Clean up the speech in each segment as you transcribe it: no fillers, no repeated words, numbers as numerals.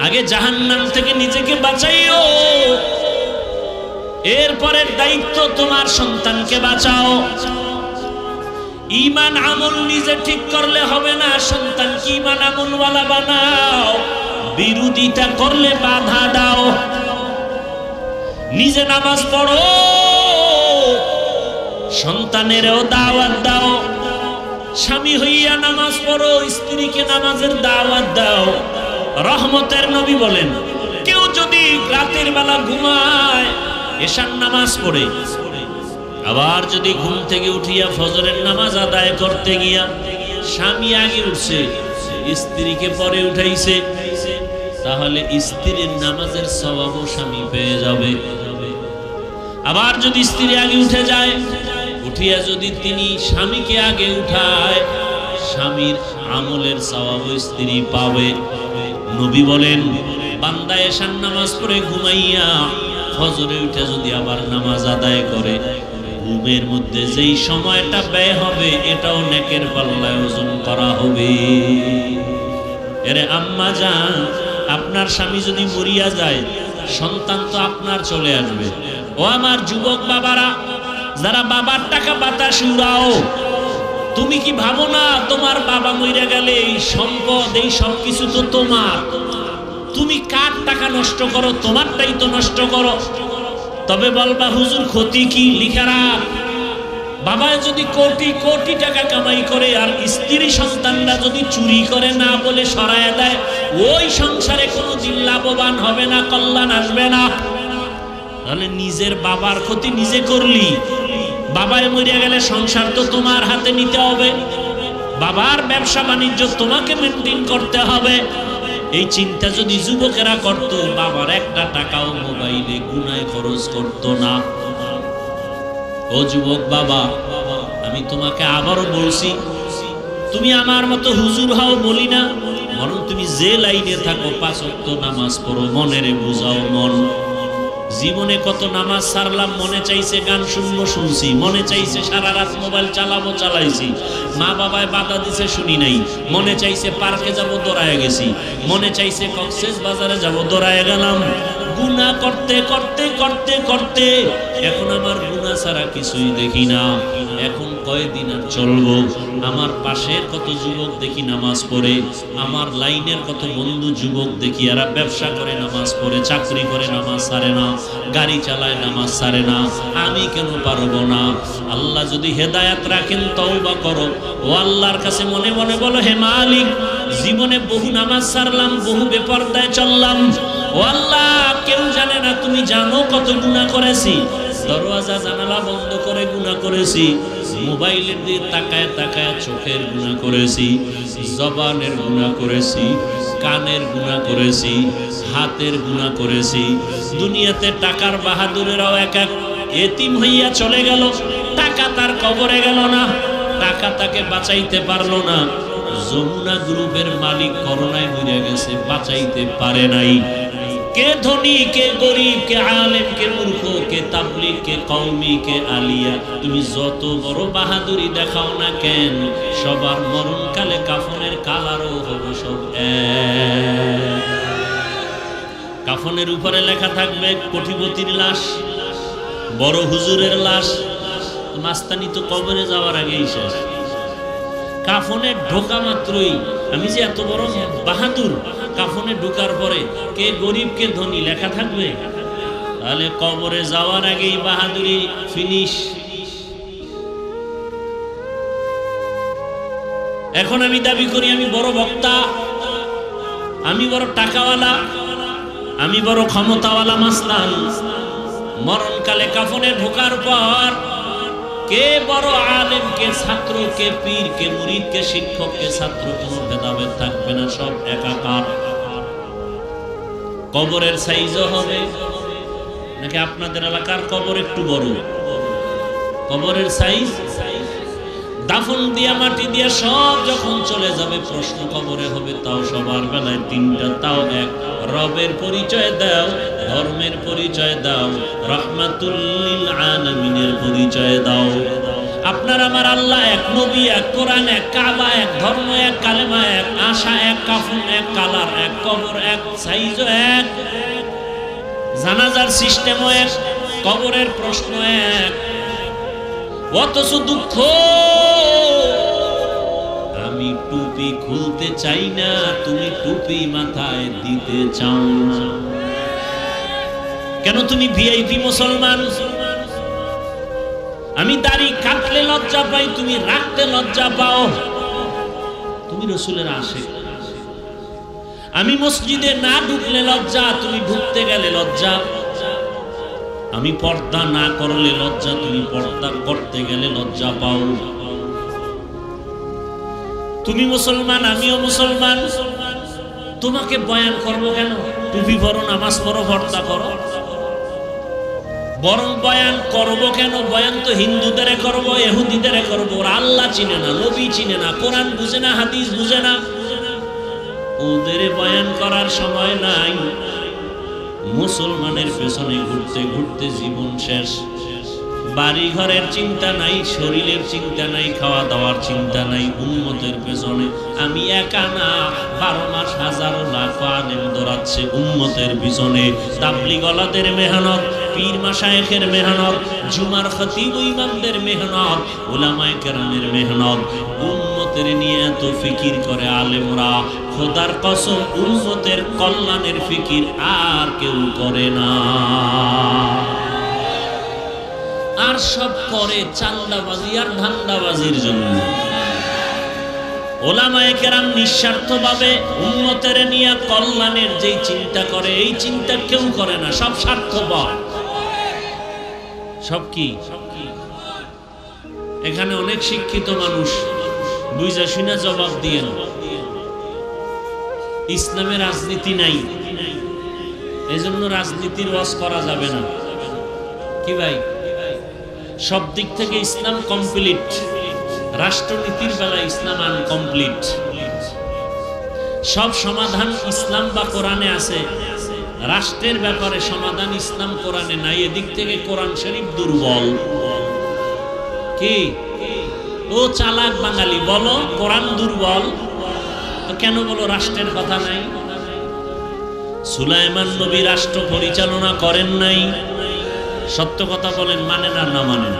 আগে জাহান্নাম থেকে নিজেকে বাঁচাইও, এরপরের দায়িত্ব তোমার সন্তানকে বাঁচাও। ঈমান আমল নিজে ঠিক করলে হবে না, সন্তানকে ঈমান আমলওয়ালা বানাও। বিরোধিতা করলে বাধা দাও। নিজে নামাজ পড়ো, সন্তানেরও দাওয়াত দাও। স্বামী হইয়া নামাজ পড়ো, স্ত্রীকে নামাজের দাওয়াত দাও। রহমতের নবী বলেন, কেউ যদি রাতের বেলা ঘুমায় এশার নামাজ পড়ে, আবার যদি ঘুম থেকে উঠিয়া ফজরের নামাজ আদায় করতে গিয়া স্বামী আগে উঠছে, স্ত্রীকে পরে উঠাইছে, তাহলে স্ত্রীর নামাজের সওয়াবও স্বামী পেয়ে যাবে। আবার যদি স্ত্রী আগে উঠে যায়, উঠিয়া যদি তিনি স্বামীকে আগে উঠায়, স্বামীর আমলের সওয়াবও স্ত্রী পাবে। নবী বলেন, বান্দা এশার নামাজ পড়ে ঘুমাইয়া ফজরে উঠে যদি আবার নামাজ আদায় করে, ঘুমের মধ্যে যেই সময়টা ব্যয় হবে এটাও নেকের পাল্লায় ওজন করা হবে। এরে আম্মা জান, আপনার স্বামী যদি মরিয়া যায়, সন্তান তো আপনার চলে আসবে। ও আমার যুবক বাবারা, যারা বাবার টাকা বাতাস উড়াও, তুমি কি ভাবো না তোমার বাবা মইরা গেলে এই সম্পদ, এই সব কিছু তো তোমার? তুমি কার টাকা নষ্ট করো? তোমারটাই তো নষ্ট করো। তবে বলবা হুজুর ক্ষতি কি? লিখা রাখ, বাবা যদি কোটি কোটি টাকা কামাই করে আর স্ত্রী সন্তানরা যদি চুরি করে না বলে সরায়া দেয়, ওই সংসারে কোনোদিন লাভবান হবে না, কল্যাণ আসবে না। তাহলে নিজের বাবার ক্ষতি নিজে করলি। বাবায় মরিয়া গেলে সংসার তো তোমার হাতে নিতে হবে, বাবার ব্যবসা বাণিজ্য তোমাকে মেনটেন করতে হবে। এই চিন্তা যদি যুবকেরা করত, বাবার একটা টাকাও মোবাইলে গুনায় খরচ করত না। ও যুবক বাবা, আমি তোমাকে আবারও বলছি, তুমি আমার মতো হুজুর হও বলি না, বরং তুমি যে লাইনে থাকো 5 ওয়াক্ত নামাজ পড়ো, মনেরে বুঝাও মন। জীবনে কত নামাজ সারলাম, মনে চাইছে গান শুনবো শুনছি, মনে চাইছে সারা রাত মোবাইল চালাবো চালাইছি, মা বাবায় বাধা দিছে শুনি নাই, মনে চাইছে পার্কে যাবো দৌড়ায় গেছি, মনে চাইছে কক্সেস বাজারে যাবো দৌড়ায় গেলাম। গুনাহ করতে করতে করতে করতে এখন আমার গুনাহ ছাড়া কিছুই দেখি না। এখন কয়দিন আর চলবো? আমার পাশের কত যুবক দেখি নামাজ পড়ে, আমার লাইনের কত বন্ধু যুবক দেখি এরা ব্যবসা করে নামাজ পড়ে, চাকরি করে নামাজ ছাড়ে না, গাড়ি চালায় নামাজ ছাড়ে না। আমি কেন পারবো না? আল্লাহ যদি হেদায়েত রাখেন তওবা করো। ও আল্লাহর কাছে মনে মনে বলো, হে মালিক, জীবনে বহু নামাজ ছাড়লাম, বহু বেপরদায় চললাম। ও আল্লাহ, কেউ জানে না, তুমি জানো কত গুনাহ করেছি। দরওয়াজা জানালা বন্ধ করে গুনাহ করেছি, মোবাইলের দিয়ে তাকায় তাকায় চোখের গুনাহ করেছি, জবানের গুনাহ করেছি, কানের গুনাহ করেছি, হাতের গুনাহ করেছি। দুনিয়াতে টাকার বাহাদুরেরাও এক এক এতিম হইয়া চলে গেল। টাকা তার কবরে গেল না, টাকা তাকে বাঁচাইতে পারলো না। যমুনা গ্রুপের মালিক করোনায় মরে গেছে, বাঁচাইতে পারে নাই। কে ধনী, কে গরিব, কে আলেম, কে মূর্খ, কে তাবলীগ, কে কওমি, কে আলিয়া, তুমি যত বড় বাহাদুরি দেখাও না কেন, সবার মরণকালে কাফনের কালারও হবে সব এক। কাফনের উপরে লেখা থাকবে কোটিপতির লাশ, বড় হুজুরের লাশ। মাস্তানি তো কবরে যাওয়ার আগেই শেষ। কাফনে ঢোকা মাত্রই আমি যে এত বড় বাহাদুর, কাফনে ঢোকার পরে কে গরিব কে ধনী লেখা থাকবে, তাহলে কবরে যাওয়ার আগেই বাহাদুরি ফিনিশ। এখন আমি দাবি করি আমি বড় বক্তা, আমি বড় টাকাওয়ালা, আমি বড় ক্ষমতাওয়ালা মাস্তান। মরণকালে কাফনে ঢোকার পর কে বড় আলেম, কে ছাত্র, কে পীর, কে মুরিদ, কে শিক্ষক, কে ছাত্র, কোনো ভেদাভেদ থাকবে না, সব একাকার। কবরের সাইজও হবে নাকি আপনাদের এলাকার কবর একটু বড়? কবরের সাইজ, দাফন দিয়া মাটি দিয়া সব যখন চলে যাবে, প্রশ্ন কবরে হবে, তাও সবার বেলায় তিনটা, তাও এক। রবের পরিচয় দাও, ধর্মের পরিচয় দাও, রাহমাতুল লিল আলামিনের পরিচয় দাও। আপনার আমার আল্লাহ এক, নবী এক, কোরআন এক, কাবা এক, ধর্ম এক, কালেমা এক, আশা এক, কাফন এক, কালার এক, কবর এক, সাইজ এক, জানাজার সিস্টেমও এক, কবরের প্রশ্ন এক। অথচ দুঃখ, আমি টুপি খুলতে চাই না, তুমি টুপি মাথায় দিতে চাও না। কেন? তুমি ভিআইপি মুসলমান। আমি দাড়ি কাটলে লজ্জা পাই, তুমি রাখতে লজ্জা পাও। তুমি রাসূলের আশিক। আমি মসজিদে না ঢুকলে লজ্জা, তুমি ঢুকতে গেলে লজ্জা। আমি পর্দা না করলে লজ্জা, তুমি পর্দা করতে গেলে লজ্জা পাও। তুমি মুসলমান, আমিও মুসলমান, তোমাকে বয়ান করবো কেন? টুপি পরো, নামাজ পড়ো, পর্দা করো। বরং বয়ান করবো কেন? বয়ান তো হিন্দুদের করবো, ইহুদিদের করবো। ওরা আল্লাহ চিনে না, নবী চিনে না, কোরআন বুঝে না, হাদিস বুঝে না। ওদের বয়ান করার সময় নাই। মুসলমানের পেছনে ঘুরতে ঘুরতে জীবন শেষ। বাড়ি ঘরের চিন্তা নাই, শরীরের চিন্তা নাই, খাওয়া দাওয়ার চিন্তা নাই। উম্মতের পেছনে আমি একা না, 12 মাস হাজারো লাখ আলেম দৌড়াচ্ছে উম্মতের পিছনে। তাবলীগওয়ালাদের মেহনত, পীর মাশায়েখের মেহনত, জুমার খতিব ইমামদের মেহনত, উলামায়ে কেরামের মেহনত। উম্মতের নিয়ে এত ফিকির করে আলেমরা, খোদার কসম উম্মতের কল্যাণের ফিকির আর কেউ করে না। আর সব করে চান্দাবাজি আর ধান্দাবাজির জন্য। ওলামায়ে কেরাম নিঃস্বার্থভাবে উম্মতের নিয়ে কল্যাণের যেই চিন্তা করে, এই চিন্তা কেউ করে না। সব স্বার্থপর। সব কি? এখানে অনেক শিক্ষিত মানুষ বুঝা শুনে জবাব দিয়ে না। ইসলামে রাজনীতি নাই, এজন্য রাজনীতির ওয়াজ করা যাবে না। কি ভাই? সব দিক থেকে ইসলাম কমপ্লিট, রাষ্ট্রনীতির বেলায় ইসলাম আনকমপ্লিট। সব সমাধান ইসলাম বা কোরআনে আছে, রাষ্ট্রের ব্যাপারে সমাধান ইসলাম কোরআনে নাই। এদিক থেকে কোরআন শরীফ দুর্বল। কি ও চালাক বাঙালি, বলো কোরআন দুর্বল তো কেন বলো রাষ্ট্রের কথা নাই? সুলাইমান নবী রাষ্ট্র পরিচালনা করেন নাই, সত্য কথা বলেন, মানেন আর না মানেন?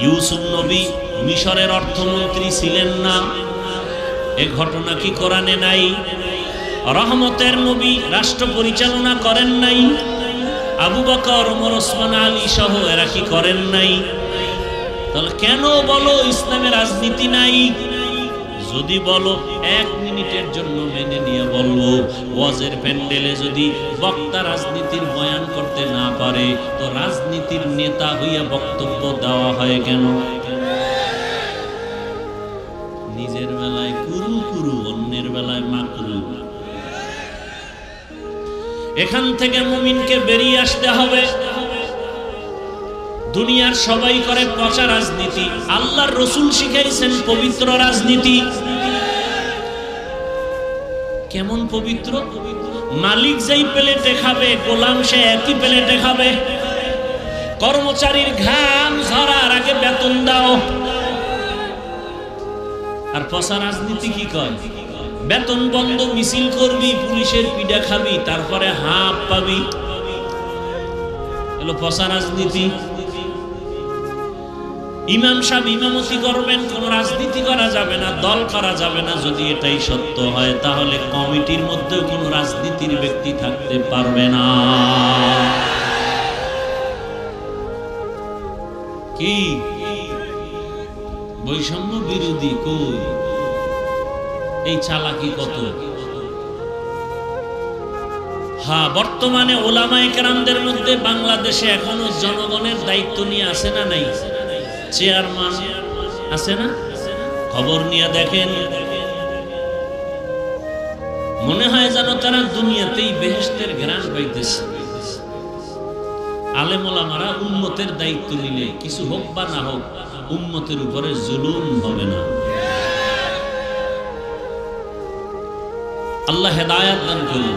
ইউসুফ নবী মিশরের অর্থমন্ত্রী ছিলেন না, এ ঘটনা কি কোরআনে নাই? রহমতের নবী রাষ্ট্র পরিচালনা করেন নাই, আবু বকর, ওমর, ওসমান, আলী সহ এরা কি করেন নাই? তাহলে কেন বলো ইসলামে রাজনীতি নাই? যদি বলো 1 মিনিটের জন্য মেনে নিয়ে বলবো, ওয়াজের প্যান্ডেলে যদি বক্তা রাজনীতির বয়ান করতে না পারে তো রাজনীতির নেতা হইয়া বক্তব্য দেওয়া হয় কেন? নিজের বেলায় কুরু কুরু, অন্যের বেলায় মাকরু। এখান থেকে মুমিনকে বেরিয়ে আসতে হবে। দুনিয়ার সবাই করে পচা রাজনীতি, আল্লাহর রাসূল শিখাইছেন পবিত্র রাজনীতি। কেমন পবিত্র? মালিক যেই প্লেটে খাবে, গোলাম সে একই প্লেটে খাবে। কর্মচারীর ঘাম ঝরার আগে বেতন দাও। আর পচা রাজনীতি কি কয়? বেতন বন্ধ মিছিল করবি, পুলিশের পিডা খাবি, তারপরে হাফ পাবি। এলো পচা রাজনীতি। ইমাম সাহেব ইমামতি করবেন, কোন রাজনীতি করা যাবে না, দল করা যাবে না। যদি এটাই সত্য হয় তাহলে কমিটির মধ্যে কোন রাজনীতির ব্যক্তি থাকতে পারবে না। কি বৈষম্য বিরোধী কই? এই চালাকি কত! হ্যাঁ, বর্তমানে ওলামায়ে কেরামদের মধ্যে বাংলাদেশে এখনো জনগণের দায়িত্ব নিয়ে আছে না নাই? চেয়ারম্যান আছে না? খবর নিয়ে দেখেন, মনে হয় যেন তারা দুনিয়াতেই বেহেশতের ঘ্রাণ পাইতেছে। আলেম ওলামারা উম্মতের দায়িত্ব নিলে কিছু হোক বা না হোক, উম্মতের উপরে জুলুম হবে না। আল্লাহ হেদায়েত দান করুন।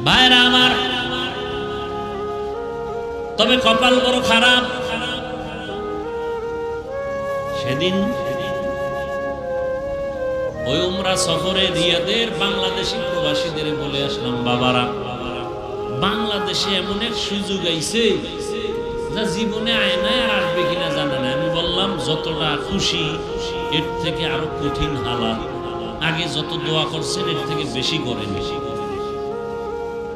ভাইরা আমার, তবে কপাল বড় খারাপ। সেদিন ওই উমরা সফরে রিয়াদের বাংলাদেশি প্রবাসীদের বলে আসলাম, বাবারা বাংলাদেশে এমন এক সুযোগ আইছে যা জীবনে আয়নায় আর আসবে কিনা জানে না। আমি বললাম যতটা খুশি এর থেকে আরো কঠিন হালাত, আগে যত দোয়া করছেন এর থেকে বেশি করেন,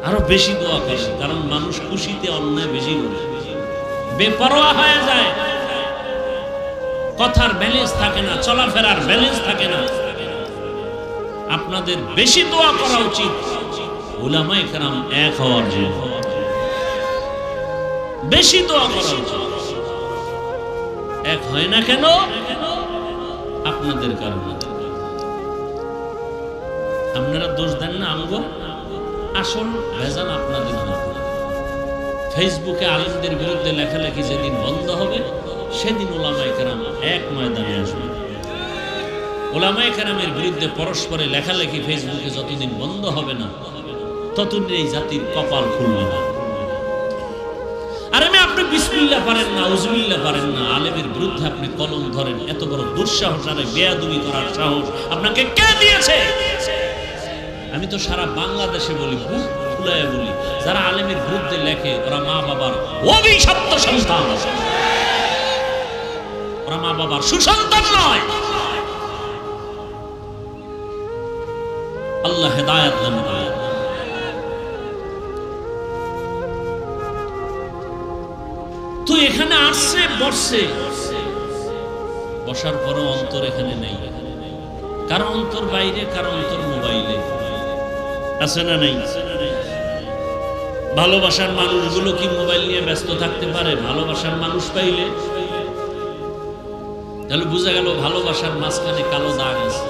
আরো বেশি দোয়া করেন, কারণ মানুষ খুশিতে অন্যায় বেশি করে, বেপরোয়া হয়ে যায়, কথার ব্যালেন্স থাকে না, চলাফেরার ব্যালেন্স থাকে না। আপনাদের বেশি দোয়া করা উচিত উলামায়ে কেরাম এক হওয়ার জন্য, বেশি দোয়া করা উচিত। এক হয় না কেন? আপনাদের কারণে। আপনারা দোষ দেন না আমগো, আসল ভেজাল আপনাদের মধ্যে। ফেসবুকে আলেমদের বিরুদ্ধে লেখালেখি যেদিন বন্ধ হবে সেদিন উলামায়ে কেরাম এক ময়দানে আসবে। উলামায়ে কেরামের বিরুদ্ধে পরস্পরে লেখালেখি ফেসবুকে যতদিন বন্ধ হবে না ততদিন এই জাতির কপাল খুলবে না। আর আপনি বিসমিল্লাহ পারেন না, উজবিল্লাহ পারেন না, আলেমের বিরুদ্ধে আপনি কলম ধরেন, এত বড় দুঃসাহস আর বেয়াদবি করার সাহস আপনাকে কে দিয়েছে? আমি তো সারা বাংলাদেশে বলি, বুক ফুলায় বলি, যারা আলেমের বিরুদ্ধে লেখে ওরা মা বাবার অভিশপ্ত সন্তান, ওরা মা বাবার সুসন্তান নয়। আল্লাহ হেদায়েত দান করেন। তো এখানে আসছে, বসছে, বসার পরও অন্তর এখানে নেই, কারণ অন্তর বাইরে, কারণ অন্তর মোবাইলে আছে না নাই? ভালোবাসার মানুষগুলো কি মোবাইল নিয়ে ব্যস্ত থাকতে পারে? ভালোবাসার মানুষ পাইলে তাহলে বোঝা গেল ভালোবাসার মাঝখানে কালো দাগ আছে।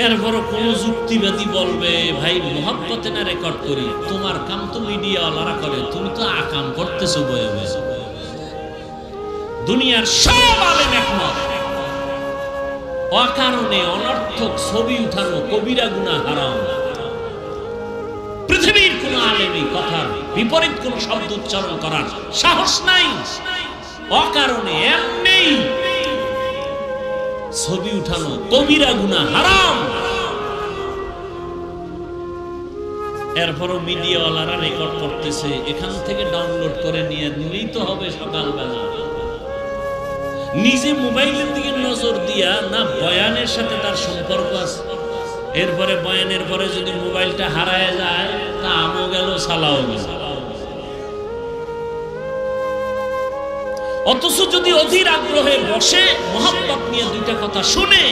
এরপরও কোন যুক্তিবাদী বলবে, ভাই মোহাব্বতে না রেকর্ড করি, তোমার কাম তো মিডিয়াওয়ালারা করে, তুমি তো আকাম করতেছো বয়ে বয়ে। দুনিয়ার সব আলেম একমত, অকারণে অনর্থক ছবি উঠানো কবিরা গুনাহ হারাম। পৃথিবীর কোন আলেমই কথার বিপরীত কোন শব্দ উচ্চারণ করার সাহস নাই। অকারণে এমনি ছবি উঠানো কবিরা গুনাহ হারাম। এরপরও মিডিয়াওয়ালারা রেকর্ড করতেছে, এখান থেকে ডাউনলোড করে নিয়ে নিলেই তো হবে সকালবেলা। নিজে মোবাইলের দিকে নজর দিয়া না বয়ানের সাথে তার সম্পর্ক আছে। এরপরে বয়ানের পরে যদি মোবাইলটা হারায় যায় তা আমও গেল, সালাও গেল। অথচ যদি অধীর আগ্রহে বসে মোহাব্বত নিয়ে দুইটা কথা শুনে,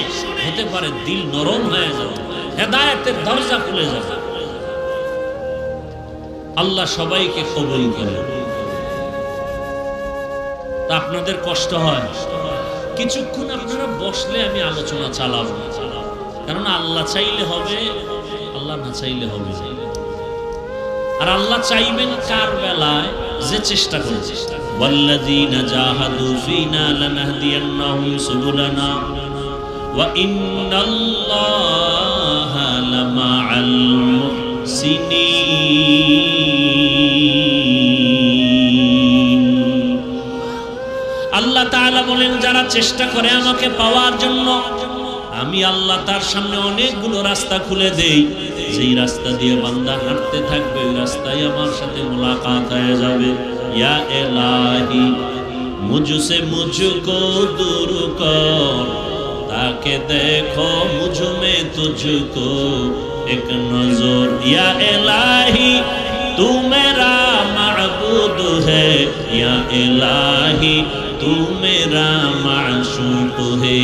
হতে পারে দিল নরম হয়ে যাবে, হেদায়েতের দরজা খুলে যাবে। আল্লাহ সবাইকে কবুল করে। তা আপনাদের কষ্ট হয়, কিছুক্ষণ আপনারা বসলে আমি আলোচনা চালাবো, কারণ আল্লাহ চাইলে হবে, আল্লাহ না চাইলে হবে। আর আল্লাহ চাইবেন কার বেলায়? যে চেষ্টা করে। ওয়াল্লাযীনা জাহাদু ফীনা লানাহদিয়ান্নাহুম সুবুলানা ওয়া ইন্নাল্লাহা লামাআল মুহসিনিন। আল্লাহ তাআলা বলেন, যারা চেষ্টা করে আমাকে পাওয়ার জন্য, আমি আল্লাহ তার সামনে অনেকগুলো রাস্তা খুলে দেই। যেই রাস্তা দিয়ে বান্দা হাঁটতে থাকবে ওই রাস্তায় আমার সাথে মুলাকাত হয়ে যাবে। ইয়া ইলাহি মুঝসে মুঝকো দূর কর, তাকে দেখো মুঝ মে তুঝকো এক নজর। ইয়া ইলাহি তু মেরা মাবুদ है, या इलाही तू मेरा माशूक है।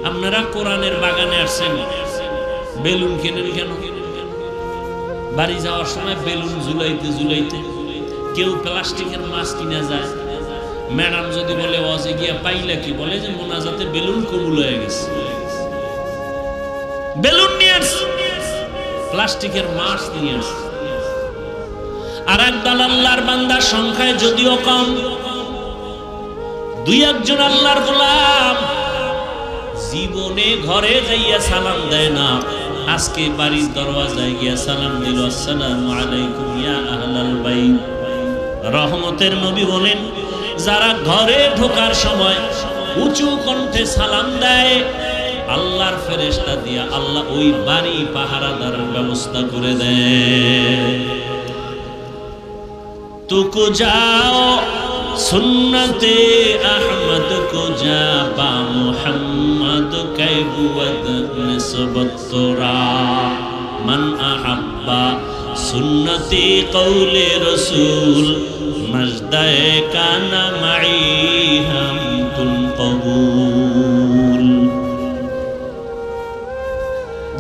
আপনারা কোরআনের বাগানে আসছেন, বেলুন কেনেন কেন? বাড়ি যাওয়ার সময় বেলুন ঝুলাইতে ঝুলাইতে কেউ প্লাস্টিকের মাছ কিনা যায়। ম্যাডাম যদি বলে ওয়াজে গিয়া পাইলা কি, বলে যে মোনাজাতে বেলুন কবুল হয়ে গেছে। বেলুন নিয়ে আসছে, প্লাস্টিকের মাছ নিয়ে আসছে। আর একদল আল্লাহর বান্দার সংখ্যায় যদিও কম, দুই একজন আল্লাহর গোলাম জীবনে ঘরে যাইয়া সালাম দেয় না, আজকে বাড়ির দরওয়াজায় গিয়া সালাম দিল, আসসালামু আলাইকুম ইয়া আহলাল বাইত। রহমতের নবী বলেন, যারা ঘরে ঢোকার সময় উঁচু কণ্ঠে সালাম দেয়, আল্লাহর ফেরেশতা দিয়া আল্লাহ ওই বাড়ি পাহারাদার ব্যবস্থা করে দেয়। তুকু যাও সুন্নতে আহমদ কো যা বা মুহাম্মদ কে বুয়দ নিসবত তোরা মান আহাব্বা সুন্নতি কৌলে রসুল মজদায়ে কানা মাই হাম তুন কবুল।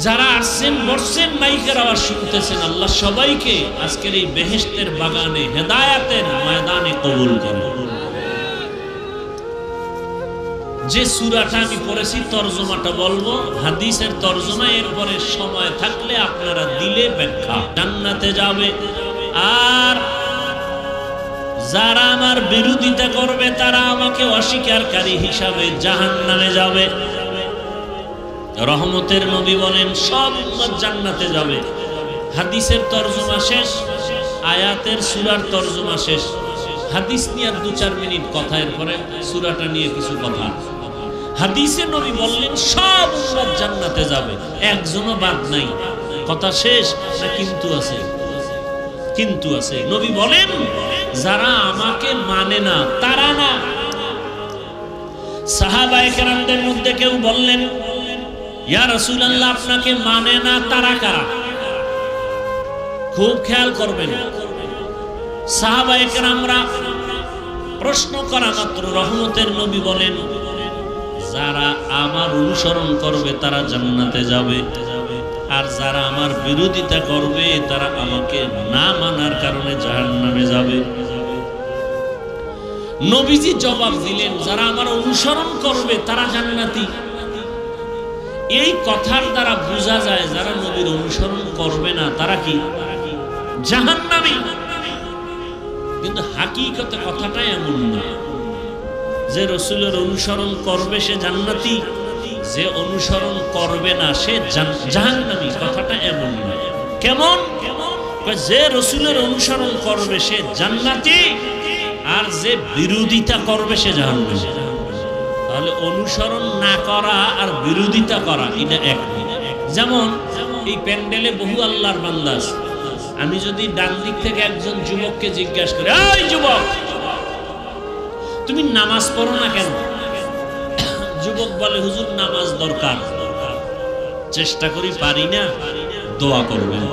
যারা আসছেন বসছেন মাইকের আওয়াজ শুনতেছেন, আল্লাহ সবাইকে আজকের এই বেহেশতের বাগানে হেদায়েতের ময়দানে কবুল করুন। যে সূরাটা আমি পড়েছি তরজমাটা বলবো, হাদিসের তরজমা, এরপরে সময় থাকলে আপনারা দিলে ব্যাখ্যা। জান্নাতে যাবে, আর যারা আমার বিরোধিতা করবে তারা আমাকে অস্বীকারী হিসাবে জাহান্নামে যাবে। রহমতের নবী বলেন সব উম্মত জান্নাতে যাবে। হাদিসের তরজমা শেষ, আয়াতের সূরার তরজমা শেষ। হাদিস নিয়ে 2-4 মিনিট কথা, এরপরে সূরাটা নিয়ে কিছু কথা। হাদিসে নবী বললেন সব উম্মত জান্নাতে যাবে, একজনও বাদ নাই। কথা শেষ না কিন্তু আছে? কিন্তু আছে। নবী বলেন যারা আমাকে মানে না তারা না। সাহাবায়ে কেরামদের মধ্যে কেউ বললেন ইয়া রাসূলুল্লাহ আপনাকে মানে না তারা কারা? খুব খেয়াল করবেন। সাহাবায়ে কেরামরা প্রশ্ন করা মাত্র রহমতের নবী বলেন যারা আমার অনুসরণ করবে তারা জান্নাতে যাবে, আর যারা আমার বিরোধিতা করবে তারা আমাকে না মানার কারণে জাহান্নামে যাবে। নবীজি জবাব দিলেন যারা আমার অনুসরণ করবে তারা জান্নাতি। এই কথার দ্বারা বোঝা যায় যারা নবীর অনুসরণ করবে না তারা কি? জাহান্নামী। কিন্তু হাকিকতে কথাটা এমন না যে রাসূলের অনুসরণ করবে সে জান্নাতি, যে অনুসরণ করবে না সে জাহান্নামী। কথাটা এমন না। কেমন? যে রাসূলের অনুসরণ করবে সে জান্নাতি, আর যে বিরোধিতা করবে সে জাহান্নামী। তাহলে অনুসরণ না করা আর বিরোধিতা করা এটা এক। যেমন এই প্যান্ডেলে বহু আল্লাহর বান্দা আছে, আমি যদি ডান দিক থেকে একজন যুবককে জিজ্ঞাসা করি এই যুবক তুমি নামাজ পড়ো না কেন? যুবক বলে হুজুর নামাজ দরকার, চেষ্টা করি পারি না, দোয়া করবেন।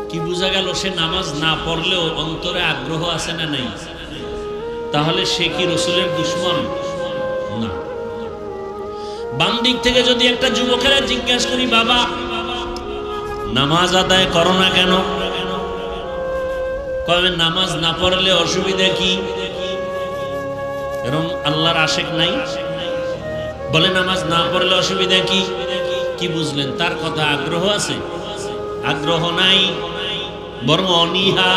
কি বোঝা গেল? সে নামাজ না পড়লেও অন্তরে আগ্রহ আছে না নাই? তাহলে সে কি রাসূলের দুশমন? না। বাম দিক থেকে যদি একটা যুবকেরা জিজ্ঞাসা করি বাবা নামাজ আদায় করো না কেন? কবে নামাজ না পড়লে অসুবিধা কি? এরকম আল্লাহর আশেক নাই? বলে নামাজ না পড়লে অসুবিধা কি? কি বুঝলেন? তার কথা আগ্রহ আছে? আগ্রহ নাই, বরং অনীহা।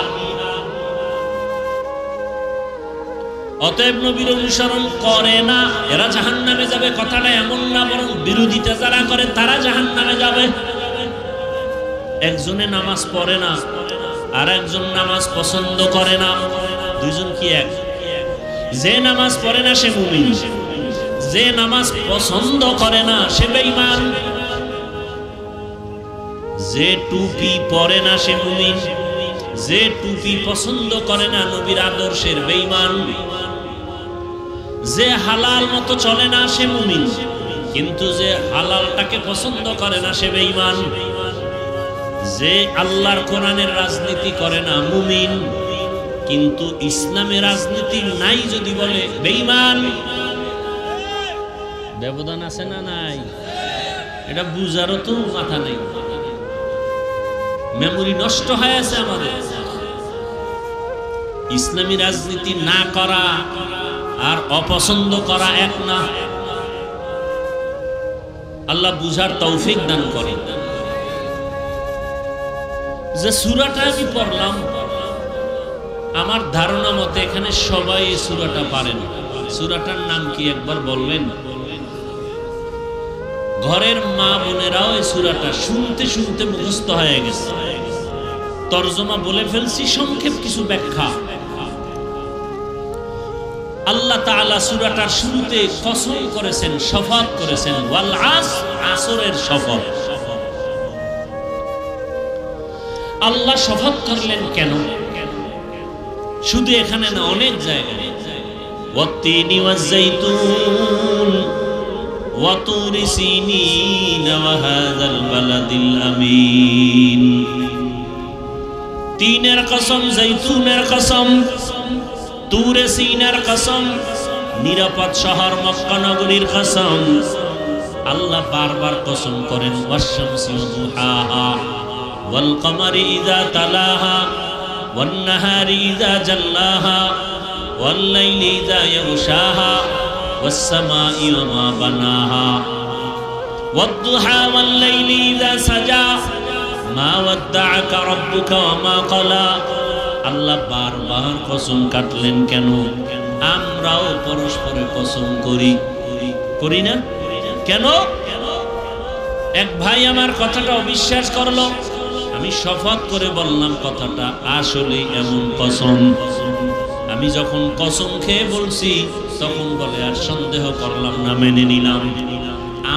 অতএব নবীর অনুসরণ করে না এরা জাহান্নামে যাবে, কথাটা এমন না, বরং বিরোধিতা যারা করে তারা জাহান্নামে যাবে। একজনে নামাজ পড়ে না আর একজন নামাজ পছন্দ করে না, দুইজন কি এক? যে নামাজ পড়ে না সে মুমিন, যে নামাজ পছন্দ করে না সে বেঈমান। যে টুপি পরে না সে মুমিন, যে টুপি পছন্দ করে না নবীর আদর্শের বেঈমান। যে হালাল মতো চলে না সে মুমিন, কিন্তু যে হালালটাকে পছন্দ করে না সে বেঈমান। যে আল্লাহর কোরআনের রাজনীতি করে না মুমিন, কিন্তু ইসলামের রাজনীতি নাই যদি বলে বেঈমান। ব্যবধান আছে না নাই? এটা বুঝারও তো মাথা নেই, মেমোরি নষ্ট হয়ে আছে আমাদের। ইসলামী রাজনীতি না করা আর অপছন্দ করা এক না। আল্লাহ বুঝার তৌফিক দান করেন। যে সূরাটা আমি পড়লাম আমার ধারণা মতে এখানে সবাই এই সূরাটা পারেন। সূরাটার নাম কি একবার বলবেন? ঘরের মা বোনেরাও এই সূরাটা শুনতে শুনতে মুখস্থ হয়ে গেছে। তরজমা বলে ফেলছি, সংক্ষেপ কিছু ব্যাখ্যা। আল্লাহ তাআলা সূরাটার শুরুতে কসম করেছেন, শপথ করেছেন, ওয়াল আসর, আসরের শপথ। আল্লাহ শপথ করলেন কেন? শুধু এখানে না, অনেক জায়গায়। ওয়াত্তিনি ওয়াজ-যাইতুন ওয়া তুরি সিনিন ওয়া হাযাল বালাদিল আমিন। তিনের কসম, জৈতুনের কসম, তুরে সিনার কসম, নিরাপদ শহর মক্কা নগরীর কসম। আল্লাহ বারবার কসম করেন, ওয়াশ-শামসি ওয়া দুহাহা ওয়াল কমারি ইযা তালাহা ওয়ান নাহারি ইযা জাল্লাহা ওয়াল লাইলি ইযা ইয়াগশাহা ওয়াস সামাই ওয়া মা বানাহা ওয়াদ দুহা ওয়াল লাইলি ইযা সাজা মা ওয়াদ্দাআকা রাব্বুকা ওয়া মা ক্বালা। আল্লাহ বারবার কসম কাটলেন কেন? আমরাও পরস্পরে কসম করি না কেন? এক ভাই আমার কথাটা অবিশ্বাস করলো, আমি শপথ করে বললাম কথাটা আসলে এমন কসম। আমি যখন কসম খেয়ে বলছি তখন বলে আর সন্দেহ করলাম না, মেনে নিলাম।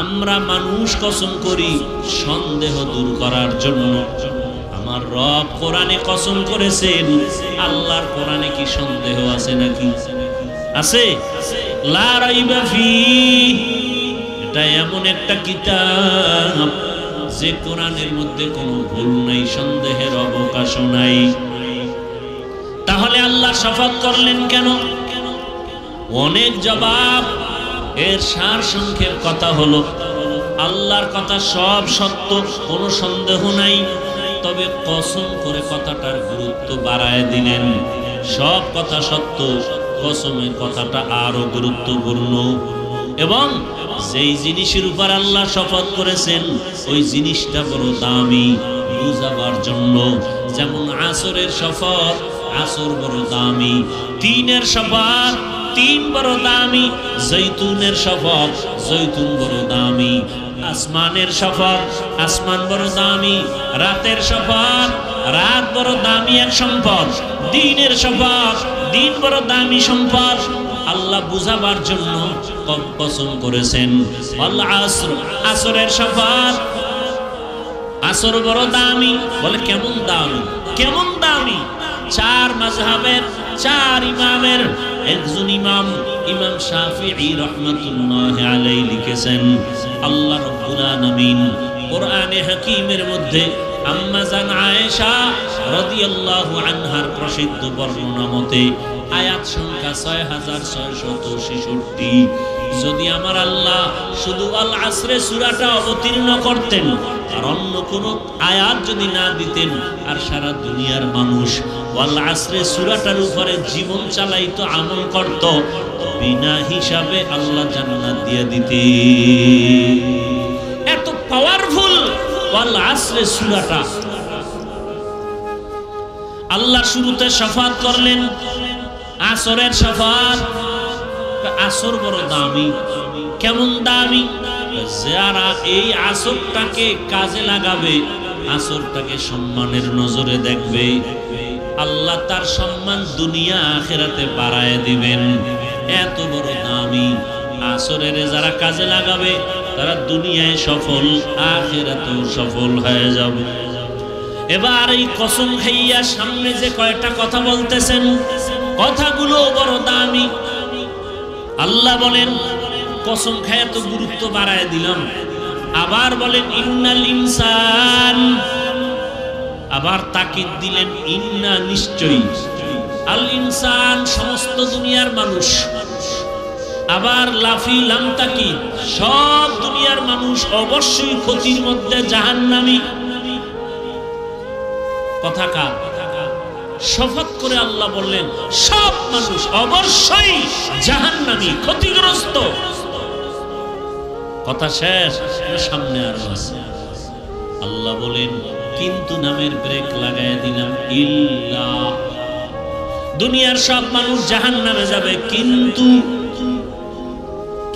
আমরা মানুষ কসম করি সন্দেহ দূর করার জন্য। আমার রব কোরআনে কসম করেছেন, আল্লাহর কোরআনে কি সন্দেহ আছে নাকি? আছে? লা রাইবা ফীহ, এটা এমন একটা কিতাব যে কোরআনের মধ্যে কোনো ভুল নাই, সন্দেহের অবকাশ নাই। তাহলে আল্লাহ শপথ করলেন কেন? অনেক জবাব। এর সার সংক্ষেপ কথা হলো, আল্লাহর কথা সব সত্য, কোনো সন্দেহ নাই, তবে কসম করে কথাটার গুরুত্ব বাড়ায় দিলেন। সব কথা সত্য, কসমের কথাটা আরো গুরুত্বপূর্ণ। এবং যেই জিনিসের উপর আল্লাহ শপথ করেছেন ওই জিনিসটা বড় দামি, বুঝাবার জন্য। যেমন আসরের শপথ, আসর বড় দামি। তিনের শপথ, তিন বড় দামি। জৈতুনের শপথ, জৈতুন বড় দামি। আসমানের শপথ, আসমান বড় দামি। রাতের শপথ, রাত বড় দামি এক সম্পদ। দিনের শপথ, দিন বড় দামি সম্পদ। আল্লাহ বুঝাবার জন্য কসম করেছেন। আল আসর, আসরের শপথ, আসর বড় দামি। বলে কেমন দামি? কেমন দামি? চার মাযহাবের, চার ইমামের একজন ইমাম, ইমাম শাফিঈ রাহমাতুল্লাহি আলাইহি লিখেছেন, আল্লাহ রাব্বুল আলামিন কোরআনে হাকীমের মধ্যে আম্মা জান আয়েশা রাদিয়াল্লাহু আনহার প্রসিদ্ধ বর্ণনা মতে আয়াত সংখ্যা 6666। যদি আমার আল্লাহ শুধু আল আসরে সূরাটা অবতীর্ণ করতেন আর অন্য কোনো আয়াত যদি না দিতেন, আর সারা দুনিয়ার মানুষ আল আসরে সূরাটার উপরে জীবন চালাইতো, আমল করত, বিনা হিসাবে আল্লাহ জান্নাত দিয়ে দিতে। এত পাওয়ারফুল আল আসরে সূরাটা। আল্লাহ শুরুতে শপথ করলেন, আসরের শপথ। আসর বড় দামি। কেমন দামি? যারা এই আসরটাকে কাজে লাগাবে, আসরটাকে সম্মানের নজরে দেখবে, আল্লাহ তার সম্মান দুনিয়া আখিরাতে বাড়ায় দিবেন। এত বড় দামি আসরের যারা কাজে লাগাবে তারা দুনিয়ায় সফল, আখিরাতেও সফল হয়ে যাবে। এবার এই কসম খাইয়া সামনে যে কয়টা কথা বলতেছেন, কথাগুলো বড় দামি। আল্লাহ বলেন কসম খায়া তো গুরুত্ব বাড়ায় দিলাম। আবার বলেন ইন্নাল ইনসান, আবার তাকিদ দিলেন ইন্না, নিশ্চয়ই। আল ইনসান, সমস্ত দুনিয়ার মানুষ। আবার লাফি লাম তাকিদ, সব দুনিয়ার মানুষ অবশ্যই ক্ষতির মধ্যে জাহান্নামী। কথা কার? শপথ করে আল্লাহ বললেন সব মানুষ অবশ্যই জাহান্নামী, ক্ষতিগ্রস্ত। কথা শেষ, সামনে আরো আছে। আল্লাহ বলেন কিন্তু নামের ব্রেক লাগায় দিলাম, ইল্লা, দুনিয়ার সব মানুষ জাহান্নামে যাবে, কিন্তু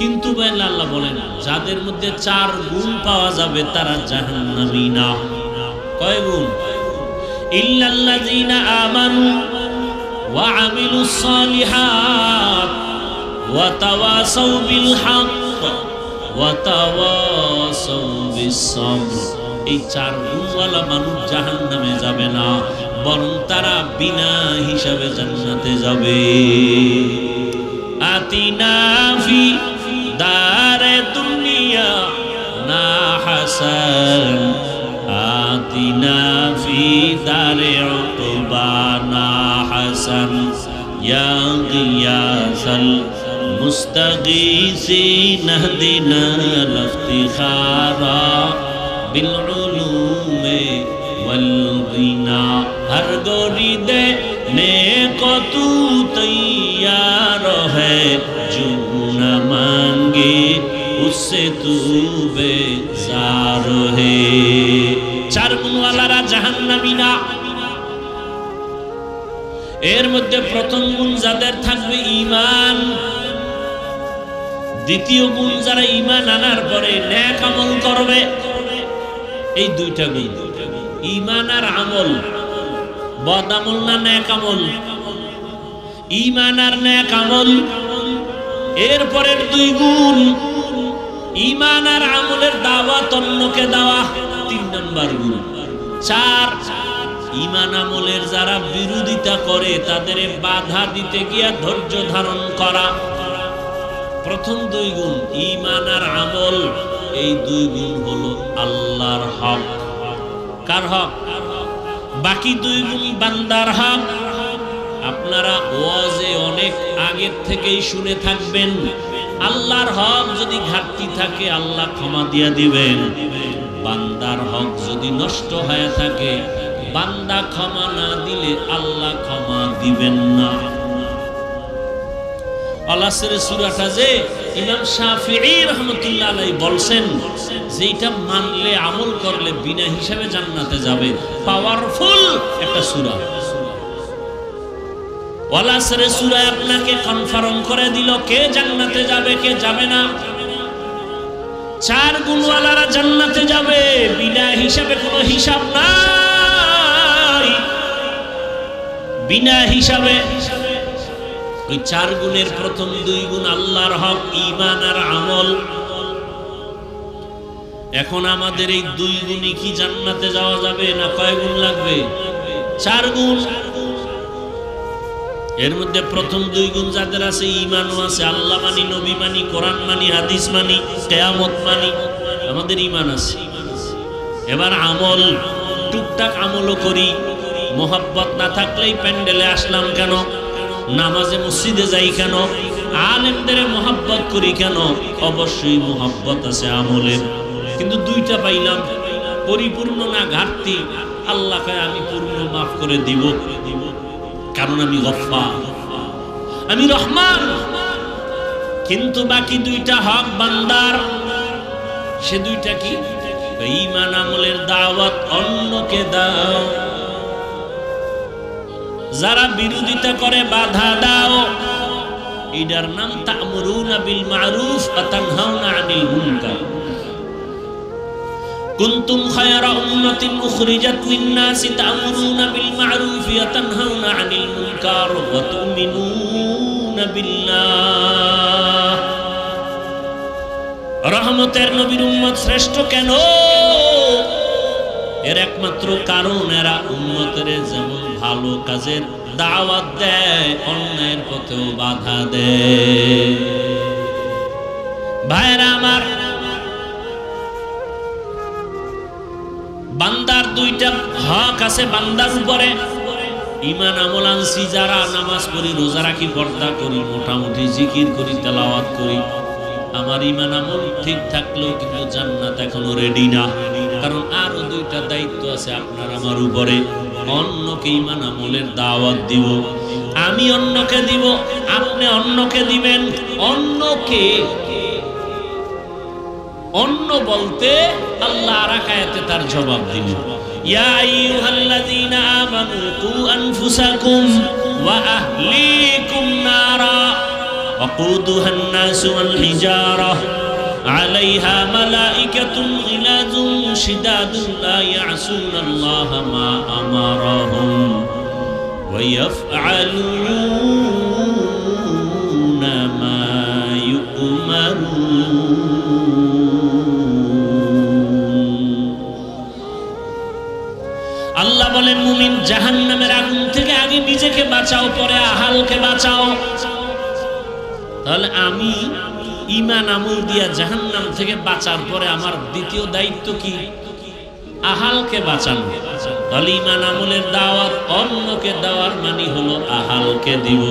কিন্তু আল্লাহ বলেন যাদের মধ্যে 4 গুণ পাওয়া যাবে তারা জাহান্নামী না। কয় গুণ? ইল্লাল্লাযীনা আমানু ওয়া আমিলুস সালিহাত ওয়া তাওয়াসাউ বিল হক ওয়া তাওয়াসাউ বিস সাবর। এই চার গুণওয়ালা মানুষ জাহান্নামে যাবে না, বরং তারা বিনা হিসাবে জান্নাতে যাবে। আতিনা ফি দারে দুনিয়া না হাসান, আতিনা ফি দারে উকবা না হাসান, ইয়া গিয়াসাল মুস্তাগীসিন ইহদিনা লিফতিখারা বিল উলুমে ওয়াল গিনা। हर गोरी देने को तू तैयार है, जो न मांगे उससे तू बेजार है। चार गुण वाला জাহান্নামী না। এর মধ্যে প্রথম গুণ যাদের থাকবে ঈমান, দ্বিতীয় গুণ যারা ঈমান আনার পরে নেক আমল করবে। এই দুইটা গুণ, ঈমান আর আমল, বদ আমল না নেক আমল, ঈমান আর নেক আমল। এরপরের দুই গুণ, ঈমান আর আমলের দাওয়াত অন্যকে দেওয়া, 3 নম্বর গুণ। 4, ঈমান আমলের যারা বিরোধিতা করে তাদের বাধা দিতে গিয়া ধৈর্য ধারণ করা। প্রথম 2 গুণ ঈমান আর আমল, এই 2 গুণ হলো আল্লাহর হক। কার হক? বাকি 2 গুণ বান্দার হক। আপনারা ওয়াজে অনেক আগের থেকেই শুনে থাকবেন, আল্লাহর হক যদি ঘাটতি থাকে আল্লাহ ক্ষমা দিয়ে দিবেন, বান্দার হক যদি নষ্ট হয়ে থাকে বান্দা ক্ষমা না দিলে আল্লাহ ক্ষমা দিবেন না। আল-আসর সূরাটা যে ইমাম শাফিঈ রাহমাতুল্লাহ আলাইহি বলছেন যে এটা মানলে আমল করলে বিনা হিসাবে জান্নাতে যাবে, পাওয়ারফুল একটা সূরা। আল-আসর সূরা আপনাকে কনফার্ম করে দিল কে জান্নাতে যাবে কে যাবে না। 4 গুণওয়ালারা জান্নাতে যাবে, বিনা হিসাবে, কোনো হিসাব নাই, বিনা হিসাবে। ওই 4 গুণের প্রথম 2 গুণ আল্লাহর হক, ঈমান আর আমল। এখন আমাদের এই 2 গুণই কি জান্নাতে যাওয়া যাবে না কয় গুণ লাগবে? 4 গুণ। এর মধ্যে প্রথম 2 গুণ যাদের আছে, ঈমানও আছে, আল্লাহ মানি, নবী মানি, কোরআন মানি, হাদিস মানি, কিয়ামত মানি, আমাদের ঈমান আছে। এবার আমল, টুকটাক আমলও করি। মোহাব্বত না থাকলেই প্যান্ডেলে আসলাম কেন? নামাজে মসজিদে যাই কেন? আলেমদের মোহাব্বত করি কেন? অবশ্যই মোহাব্বত আছে আমলের, কিন্তু 2টা পাইলাম, পরিপূর্ণ না ঘাটতি। আল্লাহ কয় আমি পূর্ণ মাফ করে দিব, কারণ আমি গফফার, আমি রহমান। কিন্তু বাকি 2টা হক বান্দার, সে 2টা কি? ঈমান আমলের দাওয়াত অন্যকে দাও, যারা বিরোধিতা করে বাধা দাও। এটার নাম তা'মুরুনা বিল মা'রুফ ওয়া তানহাউনা আনিল মুনকার। কুনতুম খায়রা উম্মাতিন উখরিজাত লিন-নাসি তা'মুরুনা বিল মা'রুফ ওয়া তানহাউনা আনিল মুনকার ওয়া তু'মিনুনা বিল্লাহ। রহমতের নবীর উম্মত শ্রেষ্ঠ কেন? এর একমাত্র কারণ এরা উম্মতের যেমন ভালো কাজের দাওয়াত দেয়, অন্যায়ের পথেও বাধা দেয়। ভাইরা আমার, বান্দার 2টা হক আছে বান্দার উপরে। ঈমান আমল আনছি যারা, নামাজ পড়ি, রোজা রাখি, পর্দা করি, মোটামুটি জিকির করি, তেলাওয়াত করি, আমার ঈমান আমল ঠিক থাকলেও কিন্তু জান্নাত এখনো রেডি না। কারণ আরো 2টা দায়িত্ব আছে আপনার আমার উপরে। অন্যকে ঈমান আমলের দাওয়াত দিব, আমি অন্যকে দিব, আপনি অন্যকে দিবেন। অন্যকে, অন্য বলতে আল্লাহ আর এক আয়াতে তার জবাব দিল, ইয়া আইয়ুহাল্লাযীনা আমানু কু আনফুসাকুম ওয়া আহলিকুম নারা ওয়াকুদুহান নাসু ওয়াল হিজারা আলাইহা মালাইকাতুন গিলাযুন শিদাদুন লা ইয়াসুনাল্লাহা মা আমারাহুম ওয়া ইয়াফআলুনা মা বলেন মুমিন জাহান্নামের আগুন থেকে আগে নিজেকে বাঁচাও, পরে আহালকে বাঁচাও। তাহলে আমি ঈমান আমল দিয়া জাহান্নাম থেকে বাঁচার পরে আমার দ্বিতীয় দায়িত্ব কি? আহালকে বাঁচানো। তাহলে ঈমান আমলের দাওয়াত অন্যকে দেওয়ার মানে হলো আহালকে দিব।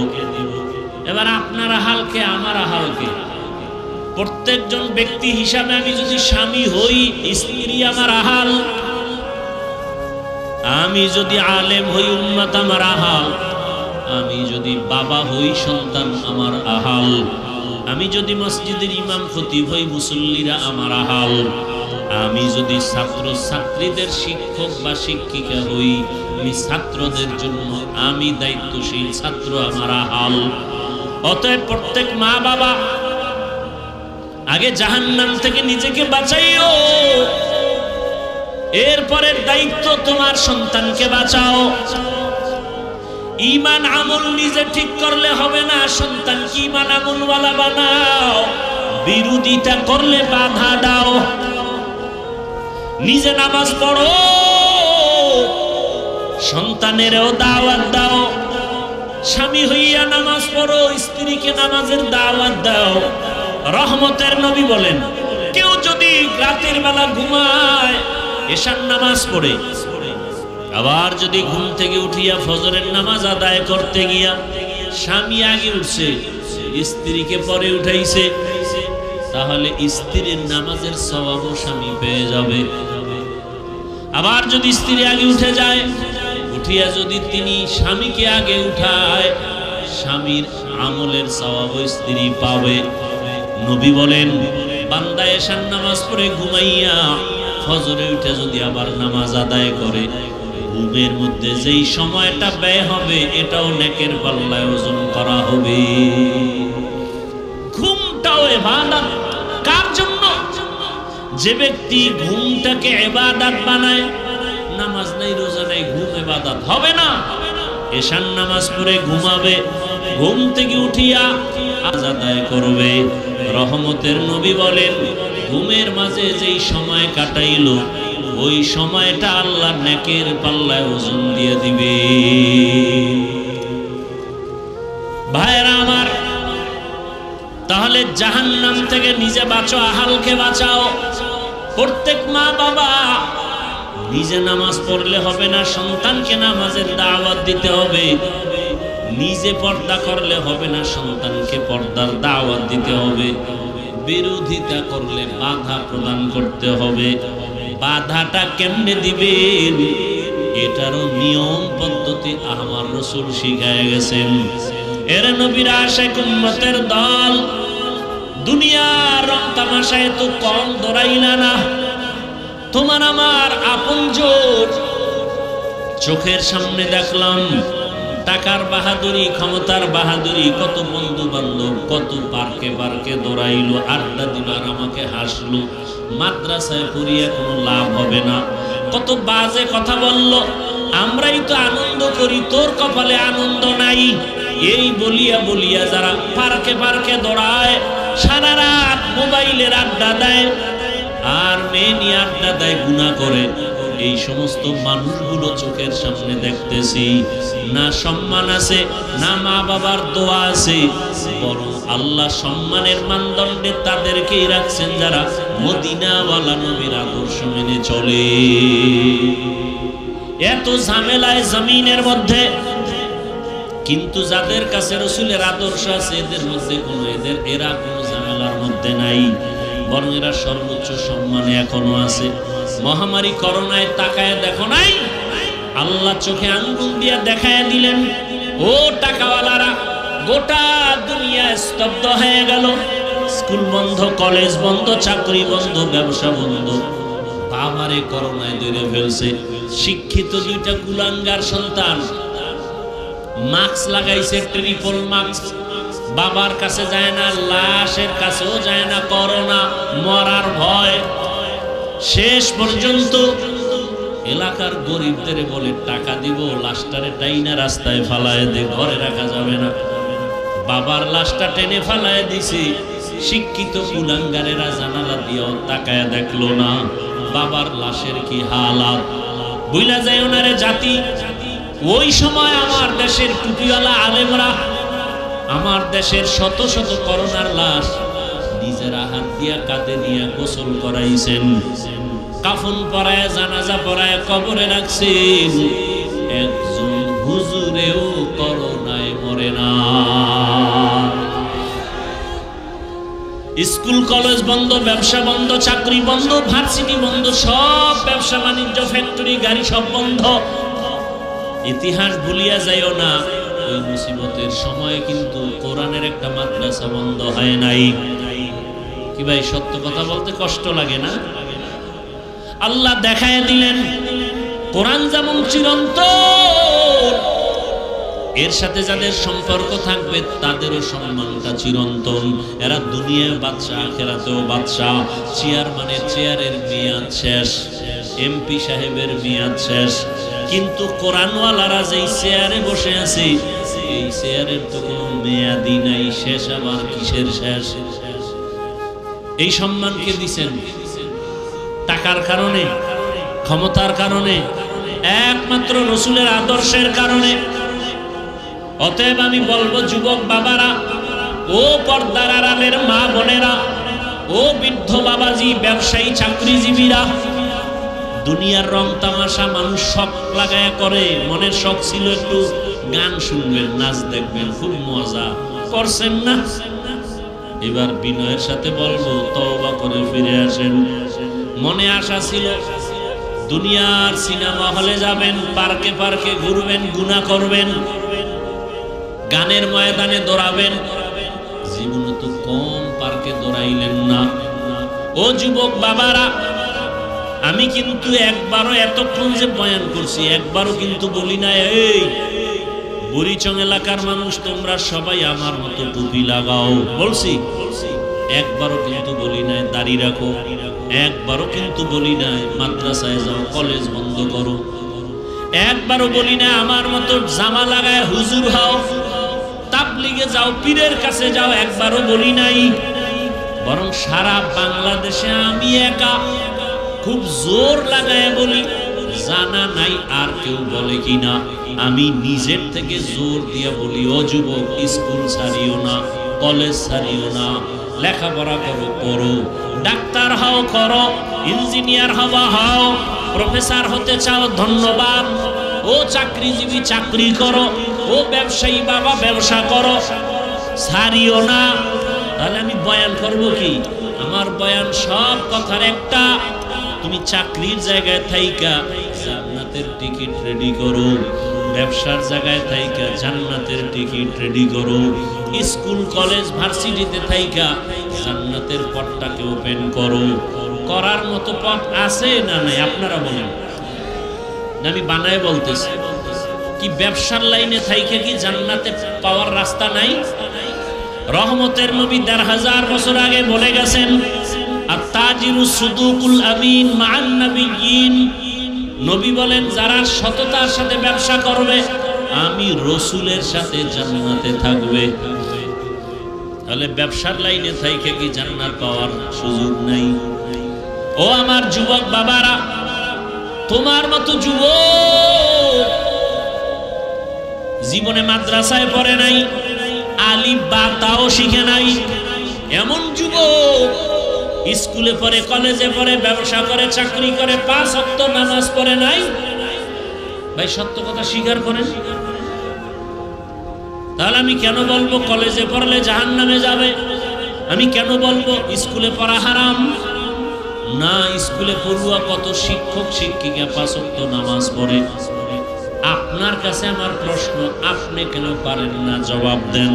এবার আপনার আহালকে, আমার আহালকে, প্রত্যেকজন ব্যক্তি হিসাবে আমি যদি স্বামী হই, স্ত্রী আমার আহাল। আমি যদি আলেম হই, উম্মত আমার আহাল। আমি যদি বাবা হই, সন্তান আমার আহাল। আমি যদি মসজিদের ইমাম খতিব হই, মুসল্লিরা আমার আহাল। আমি যদি ছাত্র ছাত্রীদের শিক্ষক বা শিক্ষিকা হই, আমি ছাত্রদের জন্য আমি দায়িত্বশীল, ছাত্র আমার আহাল। অতএব প্রত্যেক মা বাবা আগে জাহান্নাম থেকে নিজেকে বাঁচাইও, এরপরের দায়িত্ব তোমার সন্তানকে বাঁচাও। ঈমান আমল নিজে ঠিক করলে হবে না, সন্তানকে ঈমান আমলওয়ালা বানাও। বিরোধিতা করলে বাধা দাও। নিজে নামাজ পড়ো, সন্তানেরও দাওয়াত দাও। স্বামী হইয়া নামাজ পড়ো, স্ত্রীকে নামাজের দাওয়াত দাও। রহমতের নবী বলেন, কেউ যদি রাতের বেলা ঘুমায়, এশার নামাজ পড়ে, আবার যদি ঘুম থেকে উঠিয়া ফজরের নামাজ আদায় করতে গিয়া স্বামী আগে উঠছে, স্ত্রীকে পরে উঠাইছে, তাহলে স্ত্রীর নামাজের সওয়াবও স্বামী পেয়ে যাবে। আবার যদি স্ত্রী আগে উঠে যায়, উঠিয়া যদি তিনি স্বামীকে আগে উঠায়, স্বামীর আমলের সওয়াবও স্ত্রী পাবে। নবী বলেন, বান্দা এশার নামাজ পড়ে ঘুমাইয়া ফজরে উঠে যদি আবার নামাজ আদায় করে, ঘুমের মধ্যে যেই সময়টা ব্যয় হবে, এটাও নেকের পাল্লায় ওজন করা হবে। ঘুমটাও ইবাদত। কার জন্য? যে ব্যক্তি ঘুমটাকে ইবাদত বানায়, নামাজ নাই, রোজা নাই, ঘুম ইবাদত হবে না। এশার নামাজ পড়ে ঘুমাবে, ঘুম থেকে উঠিয়া আদায় করবে। রহমতের নবী বলেন, ঘুমের মাঝে যেই সময় কাটাইলো, ওই সময়টা আল্লাহ নেকের পাল্লায় ওজন দিয়ে দিবে। ভাইরা আমার, তাহলে জাহান্নাম থেকে নিজে বাঁচো, আহালকে বাঁচাও। প্রত্যেক মা বাবা নিজে নামাজ পড়লে হবে না, সন্তানকে নামাজের দাওয়াত দিতে হবে। নিজে পর্দা করলে হবে না, সন্তানকে পর্দার দাওয়াত দিতে হবে। বিরোধিতা করলে বাধা প্রদান করতে হবে। বাধাটা কেমনে দিবেন, এটারও নিয়ম পদ্ধতি আমার রাসূল শিখায় গেছেন। এর নবীর আশিক উম্মতের দল দুনিয়ার রং তামাশায় তো কম দৌড়াইলা না। তোমার আমার আপনজন চোখের সামনে দেখলাম, টাকার বাহাদুরি, ক্ষমতার বাহাদুরি, কত বন্ধু বান্ধব কত পার্কে পার্কে দৌড়াইলো, আড্ডা দিল, আর আমাকে হাসলো। মাদ্রাসায় পড়িয়া কোনো লাভ হবে না, কত বাজে কথা বলল। আমরাই তো আনন্দ করি, তোর কপালে আনন্দ নাই। এই বলিয়া বলিয়া যারা পার্কে পার্কে দৌড়ায়, সারা রাত মোবাইলের আড্ডা দেয়, আর মেয়ে নিয়ে আড্ডা দেয়, গুনাহ করে, এই সমস্ত মানুষগুলো চোখের সামনে দেখতেছি। না সম্মান আছে, না মা বাবার দোয়া আছে, বরং আল্লাহ সম্মানের মানদণ্ডে তাদেরকেই রাখছেন যারা মদিনাওয়ালা নবীর আদর্শ মেনে চলে। এত ঝামেলায় জমিনের মধ্যে, কিন্তু যাদের কাছে রাসূলের আদর্শ আছে, এদের মধ্যে এরা কোনো ঝামেলার মধ্যে নাই, বরং এরা সর্বোচ্চ সম্মানে এখনো আছে। মহামারী করোনায় তাকায় দেখো নাই, আল্লাহ চোখে আঙ্গুল দিয়া দেখায় দিলেন। ও টাকাওয়ালারা, গোটা দুনিয়া স্তব্ধ হয়ে গেল। স্কুল বন্ধ, কলেজ বন্ধ, চাকরি বন্ধ, ব্যবসা বন্ধ। বাবারে করোনায় ধরে ফেলছে। শিক্ষিত দুইটা কুলাঙ্গার সন্তান মাস্ক লাগাইছে, ট্রিপল মাস্ক, বাবার কাছে যায় না, লাশের কাছেও যায় না, করোনা মরার ভয়। শেষ পর্যন্ত এলাকার গরিবদের বলে টাকা দিব, লাশটারে টাইনা রাস্তায় ফালায় দে, ঘরে রাখা যাবে না। বাবার লাশটা টেনে ফালায় দিছে। শিক্ষিত কুলাঙ্গারেরা জানালা দিয়েও তাকায় দেখলো না বাবার লাশের কি হালাত। বুইলা যায় ওনারে জাতি। ওই সময় আমার দেশের টুপিওয়ালা আলেমরা আমার দেশের শত শত করোনার লাশ নিজেরা হাত দিয়া কাঁধে নিয়ে গোসল করাইছেন, কাফন পরায় জানাজা পরায় কবরে রাখছেন। একজন হুজুরেও করোনায় মরে না। স্কুল কলেজ বন্ধ, ব্যবসা বন্ধ, চাকরি বন্ধ, ভার্সিটি বন্ধ, সব ব্যবসা বাণিজ্য ফ্যাক্টরি গাড়ি সব বন্ধ। ইতিহাস ভুলিয়া যাইও না, ওই মুসিবতের সময় কিন্তু কোরআনের একটা মাদ্রাসা বন্ধ হয় নাই। কি ভাই সত্য কথা বলতে কষ্ট লাগে না? আল্লাহ দেখায় দিলেন কোরআন যেমন চিরন্তন, এর সাথে যাদের সম্পর্ক থাকবে তাদেরও সম্মানটা চিরন্তন। এরা দুনিয়া বাদশা, আখিরাতেও বাদশা। চেয়ারম্যানের চেয়ারের মেয়াদ শেষ, এমপি সাহেবের মেয়াদ শেষ, কিন্তু কোরআনওয়ালারা যেই চেয়ারে বসে আছে এই চেয়ারের তো কোনো মেয়াদই নাই। শেষ আবার কিসের শেষ? এই সম্মানকে দিছেন টাকার কারণে, ক্ষমতার কারণে, একমাত্র রসুলের আদর্শের কারণে। অতএব আমি বলবো যুবক বাবারা, ও পর্দার আড়ালের মা বোনেরা, ও বৃদ্ধ বাবাজি, ব্যবসায়ী চাকরিজীবীরা, দুনিয়ার রং তামাশা মানুষ শখ লাগায়া করে। মনের শখ ছিল একটু গান শুনবেন, নাচ দেখবেন, খুব মজা করছেন না? এবার বিনয়ের সাথে বলবো তওবা করে ফিরে আসেন। মনে আশা ছিল দুনিয়ার সিনেমা হলে যাবেন, পার্কে পার্কে ঘুরবেন, গুনাহ করবেন, গানের ময়দানে দৌড়াবেন। জীবনে তো কম পার্কে দৌড়াইলেন না। ও যুবক বাবারা, আমি কিন্তু একবারও এতক্ষণ যে বয়ান করছি একবারও কিন্তু বলি না এই বুড়িচং এলাকার মানুষ তোমরা সবাই আমার মতো টুপি লাগাও। বলছি? একবারও কিন্তু বলি নাই দাড়ি রাখো, একবারও কিন্তু বলি নাই মাদ্রাসায় যাও, কলেজ বন্ধ করো, একবারও বলি না আমার মতো জামা লাগায় হুজুর হও, তাবলিগে যাও, পীরের কাছে যাও, একবারও বলি নাই। বরং সারা বাংলাদেশে আমি একা খুব জোর লাগায় বলি, জানা নাই আর কেউ বলে কিনা, আমি নিজের থেকে জোর দিয়ে বলি, ও যুবক, স্কুল ছাড়িও না, কলেজ ছাড়িও না, লেখাপড়া করো, করো, ডাক্তার হও করো, ইঞ্জিনিয়ার হওয়া হও, প্রফেসর হতে চাও ধন্যবাদ, ও চাকরিজীবী চাকরি করো, ও ব্যবসায়ী বাবা ব্যবসা করো, ছাড়িও না। তাহলে আমি বয়ান করব কি? আমার বয়ান সব কথার একটা, তুমি চাকরির জায়গায় থাইকা জান্নাতের টিকিট রেডি করো, ব্যবসার জায়গায় থাইকা জান্নাতের টিকিট রেডি করো, স্কুল কলেজ ভার্সিটিতে থাইকা জান্নাতের পথটাকে ওপেন করো। করার মতো পথ আছে না নাই আপনারা বলেন? আমি বানায় বলতেছি, কি ব্যবসার লাইনে থাইকা কি জান্নাতে পাওয়ার রাস্তা নাই? রহমতের নবী ১৫০০ বছর আগে বলে গেছেন, আত-তাজিরু সুদুকুল আমিন মা'আন নাবিয়্যিন। নবী বলেন যারা সততার সাথে ব্যবসা করবে আমি রসুলের সাথে জান্নাতে থাকবে। তাহলে ব্যবসার লাইনে থাইকে কি জান্নাত পাওয়ার সুযোগ নাই? ও আমার যুবক বাবারা, তোমার মতো যুবক জীবনে মাদ্রাসায় পড়ে নাই, আলিফ বা তাও শিখে নাই, এমন যুবক স্কুলে পড়ে, কলেজে পড়ে, ব্যবসা করে, চাকরি করে, 5 ওয়াক্ত নামাজ পড়ে নাই। ভাই সত্য কথা স্বীকার করেন। তাহলে আমি কেন বলবো কলেজে পড়লে জাহান্নামে যাবে? আমি কেন বলবো স্কুলে পড়া হারাম? না, স্কুলে পড়ুয়া কত শিক্ষক শিক্ষিকা 5 ওয়াক্ত নামাজ পড়ে। আপনার কাছে আমার প্রশ্ন, আপনি কেন পারেন না? জবাব দেন।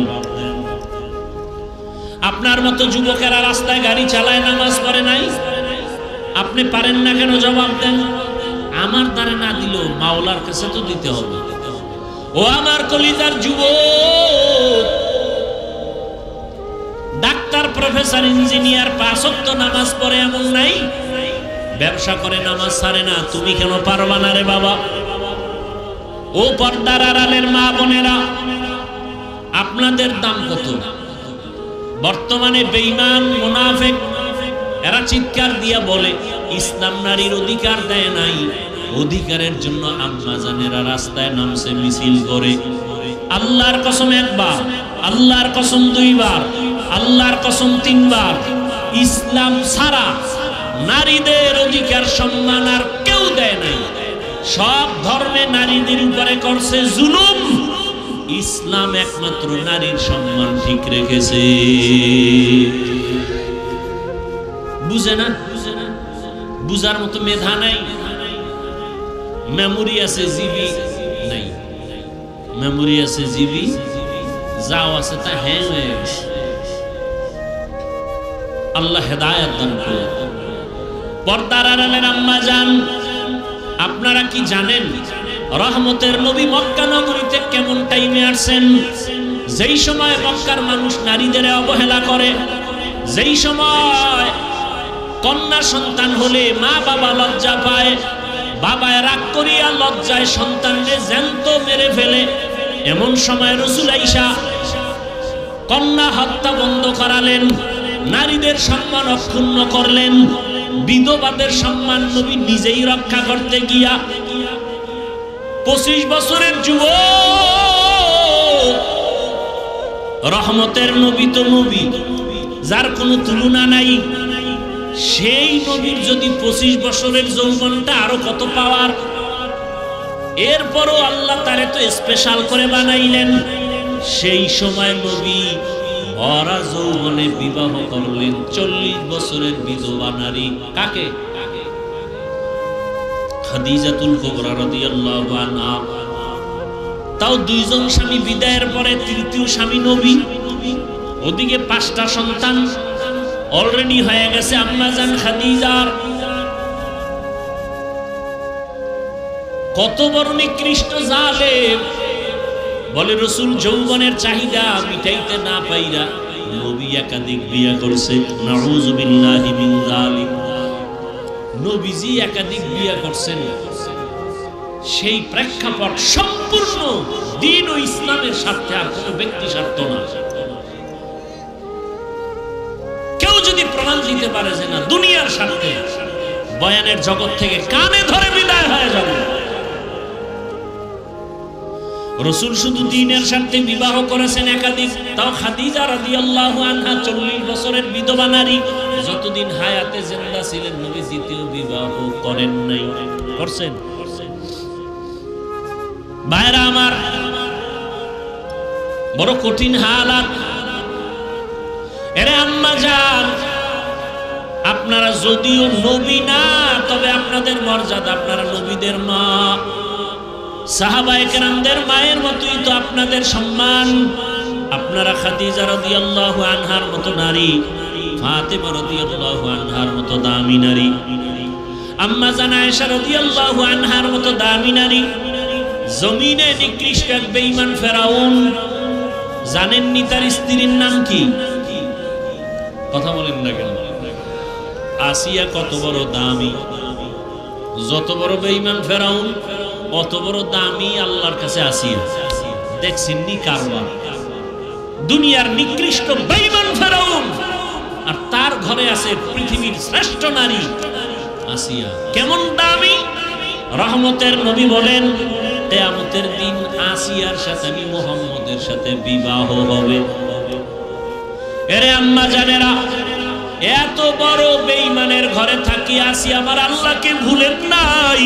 আপনার মতো যুবকেরা রাস্তায় গাড়ি চালায়, নামাজ পড়ে নাই, আপনি পারেন না কেন? জবাব দেন। আমার দ্বারে না দিলেও মাওলার কাছে তো দিতে হবে। ও আমার কলিজার যুবক, ডাক্তার, প্রফেসর, ইঞ্জিনিয়ার 5 ওয়াক্ত নামাজ পড়ে এমন নাই, ব্যবসা করে নামাজ ছাড়ে না, তুমি কেন পারবা না রে বাবা? ও পর্দার আড়ালের মা বোনেরা, আপনাদের দাম কত? বর্তমানে বেঈমান মুনাফিক এরা চিৎকার দিয়া বলে ইসলাম নারীর অধিকার দেয় নাই, অধিকারের জন্য আম্মা জানেরা রাস্তায় নামছে মিছিল করে। আল্লাহর কসম একবার, আল্লাহর কসম দুইবার, আল্লাহর কসম তিনবার, ইসলাম ছাড়া নারীদের অধিকার সম্মান আর কেউ দেয় নাই। সব ধর্মে নারীদের উপরে করছে জুলুম, ইসলাম একমাত্র নারীর সম্মান ঠিক রেখেছে। বুঝে না, বুঝার মতো মেধা নাই, মেমোরি আছে জিবি নাই, মেমোরি আছে জিবি, যাও আছে তা হ্যাং হয়ে গেছে। আল্লাহ হেদায়েত দান করুন। পর্দার আড়ালের আম্মা জান, আপনারা কি জানেন রহমতের নবী মক্কা নগরীতে কেমন টাইমে আসছেন? যেই সময় মক্কার মানুষ নারীদের অবহেলা করে, যেই সময় কন্যা সন্তান হলে মা বাবা লজ্জা পায়, বাবায় রাগ করিয়া লজ্জায় সন্তানকে জ্যান্ত মেরে ফেলে, এমন সময় রাসূল আয়েশা কন্যা হত্যা বন্ধ করালেন, নারীদের সম্মান অক্ষুণ্ণ করলেন। বিধবাদের সম্মান নবী নিজেই রক্ষা করতে গিয়া 25 বছরের যুবক, রহমতের নবী তো নবী, যার কোনো তুলনা নাই, সেই নবীর যদি 25 বছরের যৌবনটা আরো কত পাওয়ার। এরপরও আল্লাহ তারে তো স্পেশাল করে বানাইলেন। সেই সময় নবী ভরা যৌবনে বিবাহ করলেন 40 বছরের বিধবা নারী। কাকে? খাদিজাতুল কুবরা রাদিয়াল্লাহু আনহা। তাও দুইজন স্বামী বিদায়ের পরে তৃতীয় স্বামী নবী। ওদিকে 5টা সন্তান অলরেডি হয়ে গেছে আম্মা জান খাদিজার। কত বড় নিকৃষ্ট জালেম! বলে রাসূল যৌবনের চাহিদা মিটাইতে না পাইরা নবী একাধিক বিয়ে করছে। নাউযু বিল্লাহি মিন যালিক। নবীজি একাধিক বিয়ে করছেন। সেই প্রেক্ষাপট সম্পূর্ণ দ্বীন ও ইসলামের স্বার্থে, আর কোনো ব্যক্তি স্বার্থ না। কেউ যদি প্রমাণ দিতে পারে যে না দুনিয়ার স্বার্থে, বয়ানের জগৎ থেকে কানে ধরে বিদায় হয়ে যাবে। রাসূল শুধু দ্বীনের স্বার্থে বিবাহ করেছেন একাধিক। তাও খাদিজা রাদিয়াল্লাহু আনহা 40 বছরের বিধবা নারী, যতদিন হায়াতে জিন্দা ছিলেন নবী দ্বিতীয় বিবাহ করেন নাই। করছেন? ভাইরা আমার, বড় কঠিন হালাত। এরে আম্মা জান, আপনারা যদিও নবী না, তবে আপনাদের মর্যাদা, আপনারা নবীদের মা, সাহাবায়ে কেরামদের মায়ের মতোই তো আপনাদের সম্মান। আপনারা খাদিজা রাদিয়াল্লাহু আনহার মতো নারী, ফাতেমা রাদিয়াল্লাহু আনহার মতো দামি নারী, আম্মা জান আয়েশা রাদিয়াল্লাহু আনহার মতো দামি নারী। জমিনে নিকৃষ্ট এক বেঈমান ফেরাউন, জানেননি তার স্ত্রীর নাম কি? কথা বলেন না কেন? আসিয়া কত বড় দামি! যত বড় বেঈমান ফেরাউন, অত বড় দামি আল্লাহর কাছে আসিয়া। দেখছেননি কারবার? দুনিয়ার নিকৃষ্ট বেঈমান ফেরাউন, আর তার ঘরে আছে পৃথিবীর শ্রেষ্ঠ নারী আসিয়া। কেমন দামি! রহমতের নবী বলেন কিয়ামতের দিন আসিয়ার সাথে আমি মুহাম্মদের সাথে বিবাহ হবে। এরে আম্মা জানেরা, এত বড় বেঈমানের ঘরে থাকি আসিয়া আমার আল্লাহকে ভুলেন নাই।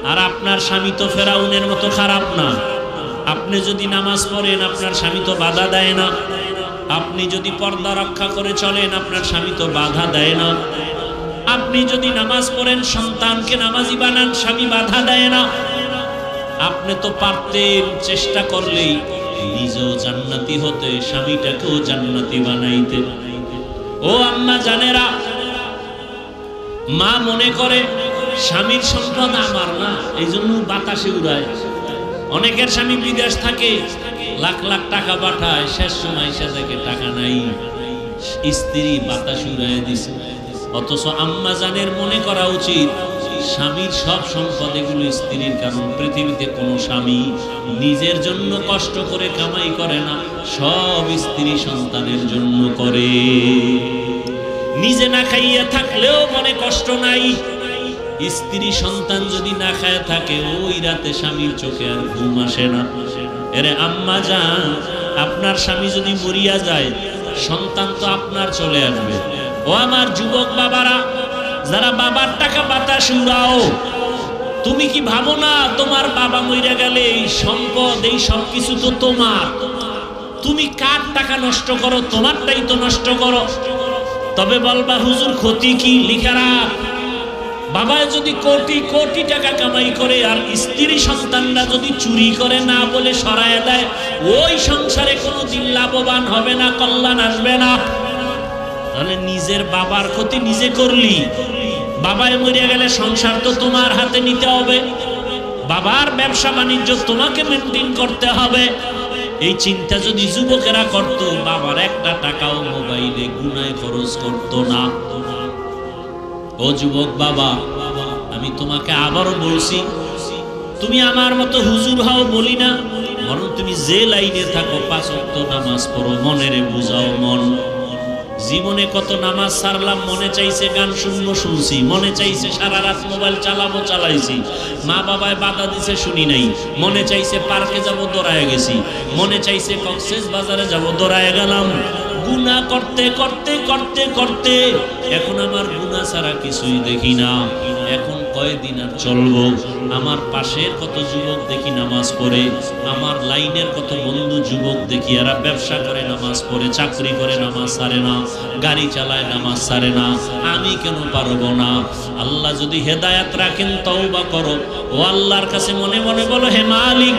আর আপনার স্বামী তো ফেরাউনের মতো খারাপ না। আপনি যদি নামাজ পড়েন, আপনার স্বামী তো বাধা দেয় না। আপনি যদি পর্দা রক্ষা করে চলেন, আপনার স্বামী তো বাধা দেয় না। আপনি যদি নামাজ পড়েন, সন্তানকে নামাজি বানান, স্বামী বাধা দেয় না। আপনি তো পারতেন চেষ্টা করলেই নিজেও জান্নাতি হতে, স্বামীটাকেও জান্নাতি বানাইতে। ও আম্মা জানেরা, মা মনে করে স্বামীর সম্পদ আমার না, এই জন্য বাতাসে উড়ায়। অনেকের স্বামী বিদেশ থাকে, লাখ লাখ টাকা পাঠায়, শেষ সময় সে থেকে টাকা নাই, স্ত্রী বাতাসে উড়ায় দিছে। অথচ আম্মা জানের মনে করা উচিত স্বামীর সব সম্পদ এগুলো স্ত্রীর। কারণ পৃথিবীতে কোনো স্বামী নিজের জন্য কষ্ট করে কামাই করে না, সব স্ত্রী সন্তানের জন্য করে। নিজে না খাইয়া থাকলেও মনে কষ্ট নাই, স্ত্রী সন্তান যদি না খায় থাকে, ওই রাতে স্বামীর চোখে আর ঘুম আসে না। এরে আম্মা জান, আপনার স্বামী যদি মরিয়া যায়, সন্তান তো আপনার চলে আসবে। ও আমার যুবক বাবারা, যারা বাবার টাকা বাতাস উড়াও, তুমি কি ভাবো না তোমার বাবা মইরা গেলে এই সম্পদ, এই সবকিছু তো তোমার? তুমি কার টাকা নষ্ট করো? তোমারটাই তো নষ্ট করো। তবে বলবা হুজুর ক্ষতি কি? লিখা রাখ, বাবায় যদি কোটি কোটি টাকা কামাই করে আর স্ত্রী সন্তানরা যদি চুরি করে না বলে সরায় দেয়, ওই সংসারে কোনোদিন লাভবান হবে না, কল্যাণ আসবে না। তাহলে নিজের বাবার ক্ষতি নিজে করলি। বাবায় মরে গেলে সংসার তো তোমার হাতে নিতে হবে, বাবার ব্যবসা বাণিজ্য তোমাকে মেনটেন করতে হবে। এই চিন্তা যদি যুবকেরা করত, বাবার একটা টাকাও মোবাইলে গুনায় খরচ করতো না। ও যুবক বাবা, আমি তোমাকে আবারও বলছি, তুমি আমার মতো হুজুর হও বলি না, বরং তুমি যে লাইনে থাকো 5 ওয়াক্ত নামাজ পড়ো, মনেরে বুঝাও মন। জীবনে কত নামাজ সারলাম, মনে চাইছে গান শুনবো, শুনছি, মনে চাইছে সারা রাত মোবাইল চালাবো, চালাইছি, মা বাবায় বাধা দিছে, শুনি নাই, মনে চাইছে পার্কে যাব, দৌড়ায় গেছি, মনে চাইছে কক্সেস বাজারে যাব, দৌড়ায় গেলাম। গুনাহ করতে করতে করতে করতে এখন আমার গুনাহ ছাড়া কিছুই দেখি না। এখন কয়দিন আর চলবো? আমার পাশের কত যুবক দেখি নামাজ পড়ে, আমার লাইনের কত বন্ধু যুবক দেখি, এরা ব্যবসা করে নামাজ পড়ে, চাকরি করে নামাজ ছাড়ে না, গাড়ি চালায় নামাজ ছাড়ে না। আমি কেন পারবো না? আল্লাহ যদি হেদায়াত রাখেন, তওবা করো। ও আল্লাহর কাছে মনে মনে বলো, হে মালিক,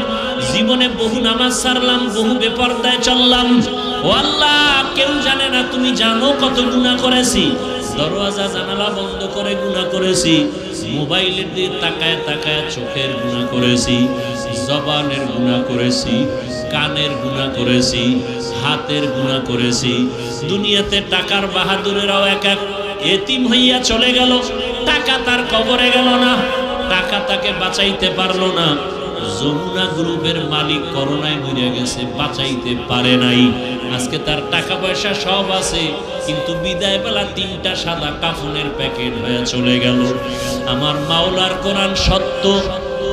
জীবনে বহু নামাজ ছাড়লাম, বহু বেপরদায় চললাম। ও আল্লাহ, কেউ জানে না, তুমি জানো কত গুনাহ করেছি। দরওয়াজা জানালা বন্ধ করে গুনাহ করেছি, মোবাইলের দিকে তাকায় তাকায় চোখের গুনাহ করেছি, জবানের গুনাহ করেছি, কানের গুনাহ করেছি, হাতের গুনাহ করেছি। দুনিয়াতে টাকার বাহাদুরেরাও এক এক এতিম হইয়া চলে গেল, টাকা তার কবরে গেল না, টাকা তাকে বাঁচাইতে পারলো না। যমুনা গ্রুপের মালিক করোনায় মরে গেছে, বাঁচাইতে পারে নাই। আজকে তার টাকা পয়সা সব আছে, কিন্তু বিদায় বেলা 3টা সাদা কাফনের প্যাকেট হয়ে চলে গেল। আমার মাওলার কোরআন সত্য,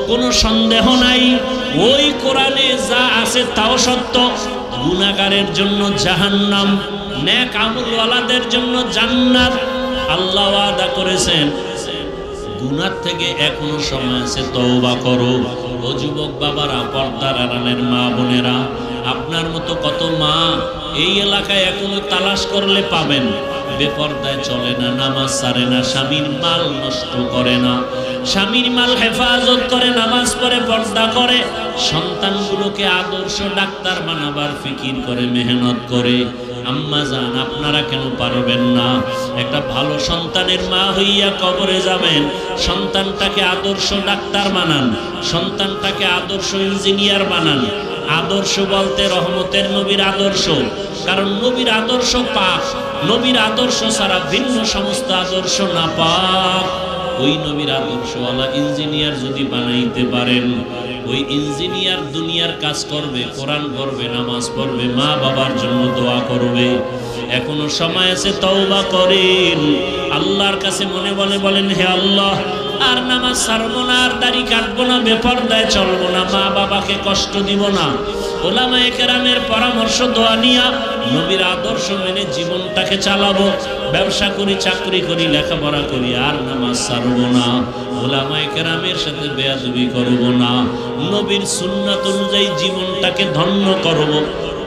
কোনো সন্দেহ নাই। ওই কোরআনে যা আছে তাও সত্য। গুনাহগারের জন্য জাহান্নাম, নেক আমলওয়ালাদের জন্য জান্নাত। আল্লাহ ওয়াদা করেছেন, গুনাহ থেকে এখনো সময় আছে, তওবা করো। ও যুবক বাবারা, পর্দার আড়ালের মা বোনেরা, আপনার মতো কত মা এই এলাকায় এখনো তালাশ করলে পাবেন, বেপর্দায় চলে না, নামাজ ছাড়ে না, স্বামীর মাল নষ্ট করে না, স্বামীর মাল হেফাজত করে, নামাজ পড়ে, পর্দা করে, সন্তানগুলোকে আদর্শ ডাক্তার বানাবার ফিকির করে, মেহনত করে। আম্মা জান, আপনারা কেন পারবেন না? একটা ভালো সন্তানের মা হইয়া কবরে যাবেন, সন্তানটাকে আদর্শ ডাক্তার বানান, সন্তানটাকে আদর্শ ইঞ্জিনিয়ার বানান। আদর্শ বলতে রহমতের নবীর আদর্শ, কারণ নবীর আদর্শ পাক, নবীর আদর্শ ছাড়া ভিন্ন সমস্ত আদর্শ না পাক। ওই নবীর আদর্শওয়ালা ইঞ্জিনিয়ার যদি বানাইতে পারেন, ওই ইঞ্জিনিয়ার দুনিয়ার কাজ করবে, কোরআন পড়বে, নামাজ পড়বে, মা বাবার জন্য দোয়া করবে। এখনো সময় আছে, তওবা করেন। আল্লাহর কাছে মনে মনে বলেন, হে আল্লাহ, আর নামাজ ছাড়বো না, আর দাড়ি কাটবো না, বেপরদায় চলবো না, মা বাবাকে কষ্ট দিব না। ওলামায়ে কেরামের পরামর্শ, দোয়া নিয়া নবীর আদর্শ মেনে জীবনটাকে চালাবো। ব্যবসা করি, চাকরি করি, লেখাপড়া করি, আর নামাজ ছাড়বো না, ওলামায়ে কেরামের সাথে বেয়াদবি করবো না, নবীর সুন্নাত অনুযায়ী জীবনটাকে ধন্য করব।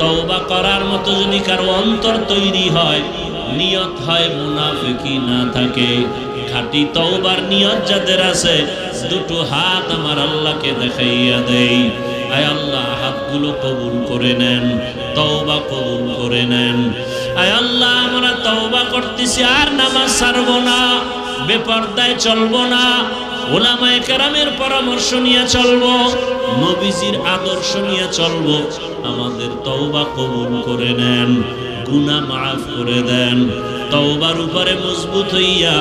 তওবা করার মতো যদি কারো অন্তর তৈরি হয়, নিয়ত হয় মুনাফিকি না থাকে, খাঁটি তওবার নিয়ত যাদের আছে, দুটো হাত আমার আল্লাহকে দেখাইয়া দেই। আয় আল্লাহ, হাতগুলো কবুল করে নেন, তওবা কবুল করে নেন। আয় আল্লাহ, আমরা তওবা করতেছি, আর নামাজ ছাড়বো না, বেপরদায় চলবো না, ওলামায়ে কেরামের পরামর্শ নিয়ে চলবো, নবীজির আদর্শ নিয়ে চলবো। আমাদের তওবা কবুল করে নেন, গুনাহ মাফ করে দেন। তওবার উপরে মজবুত হইয়া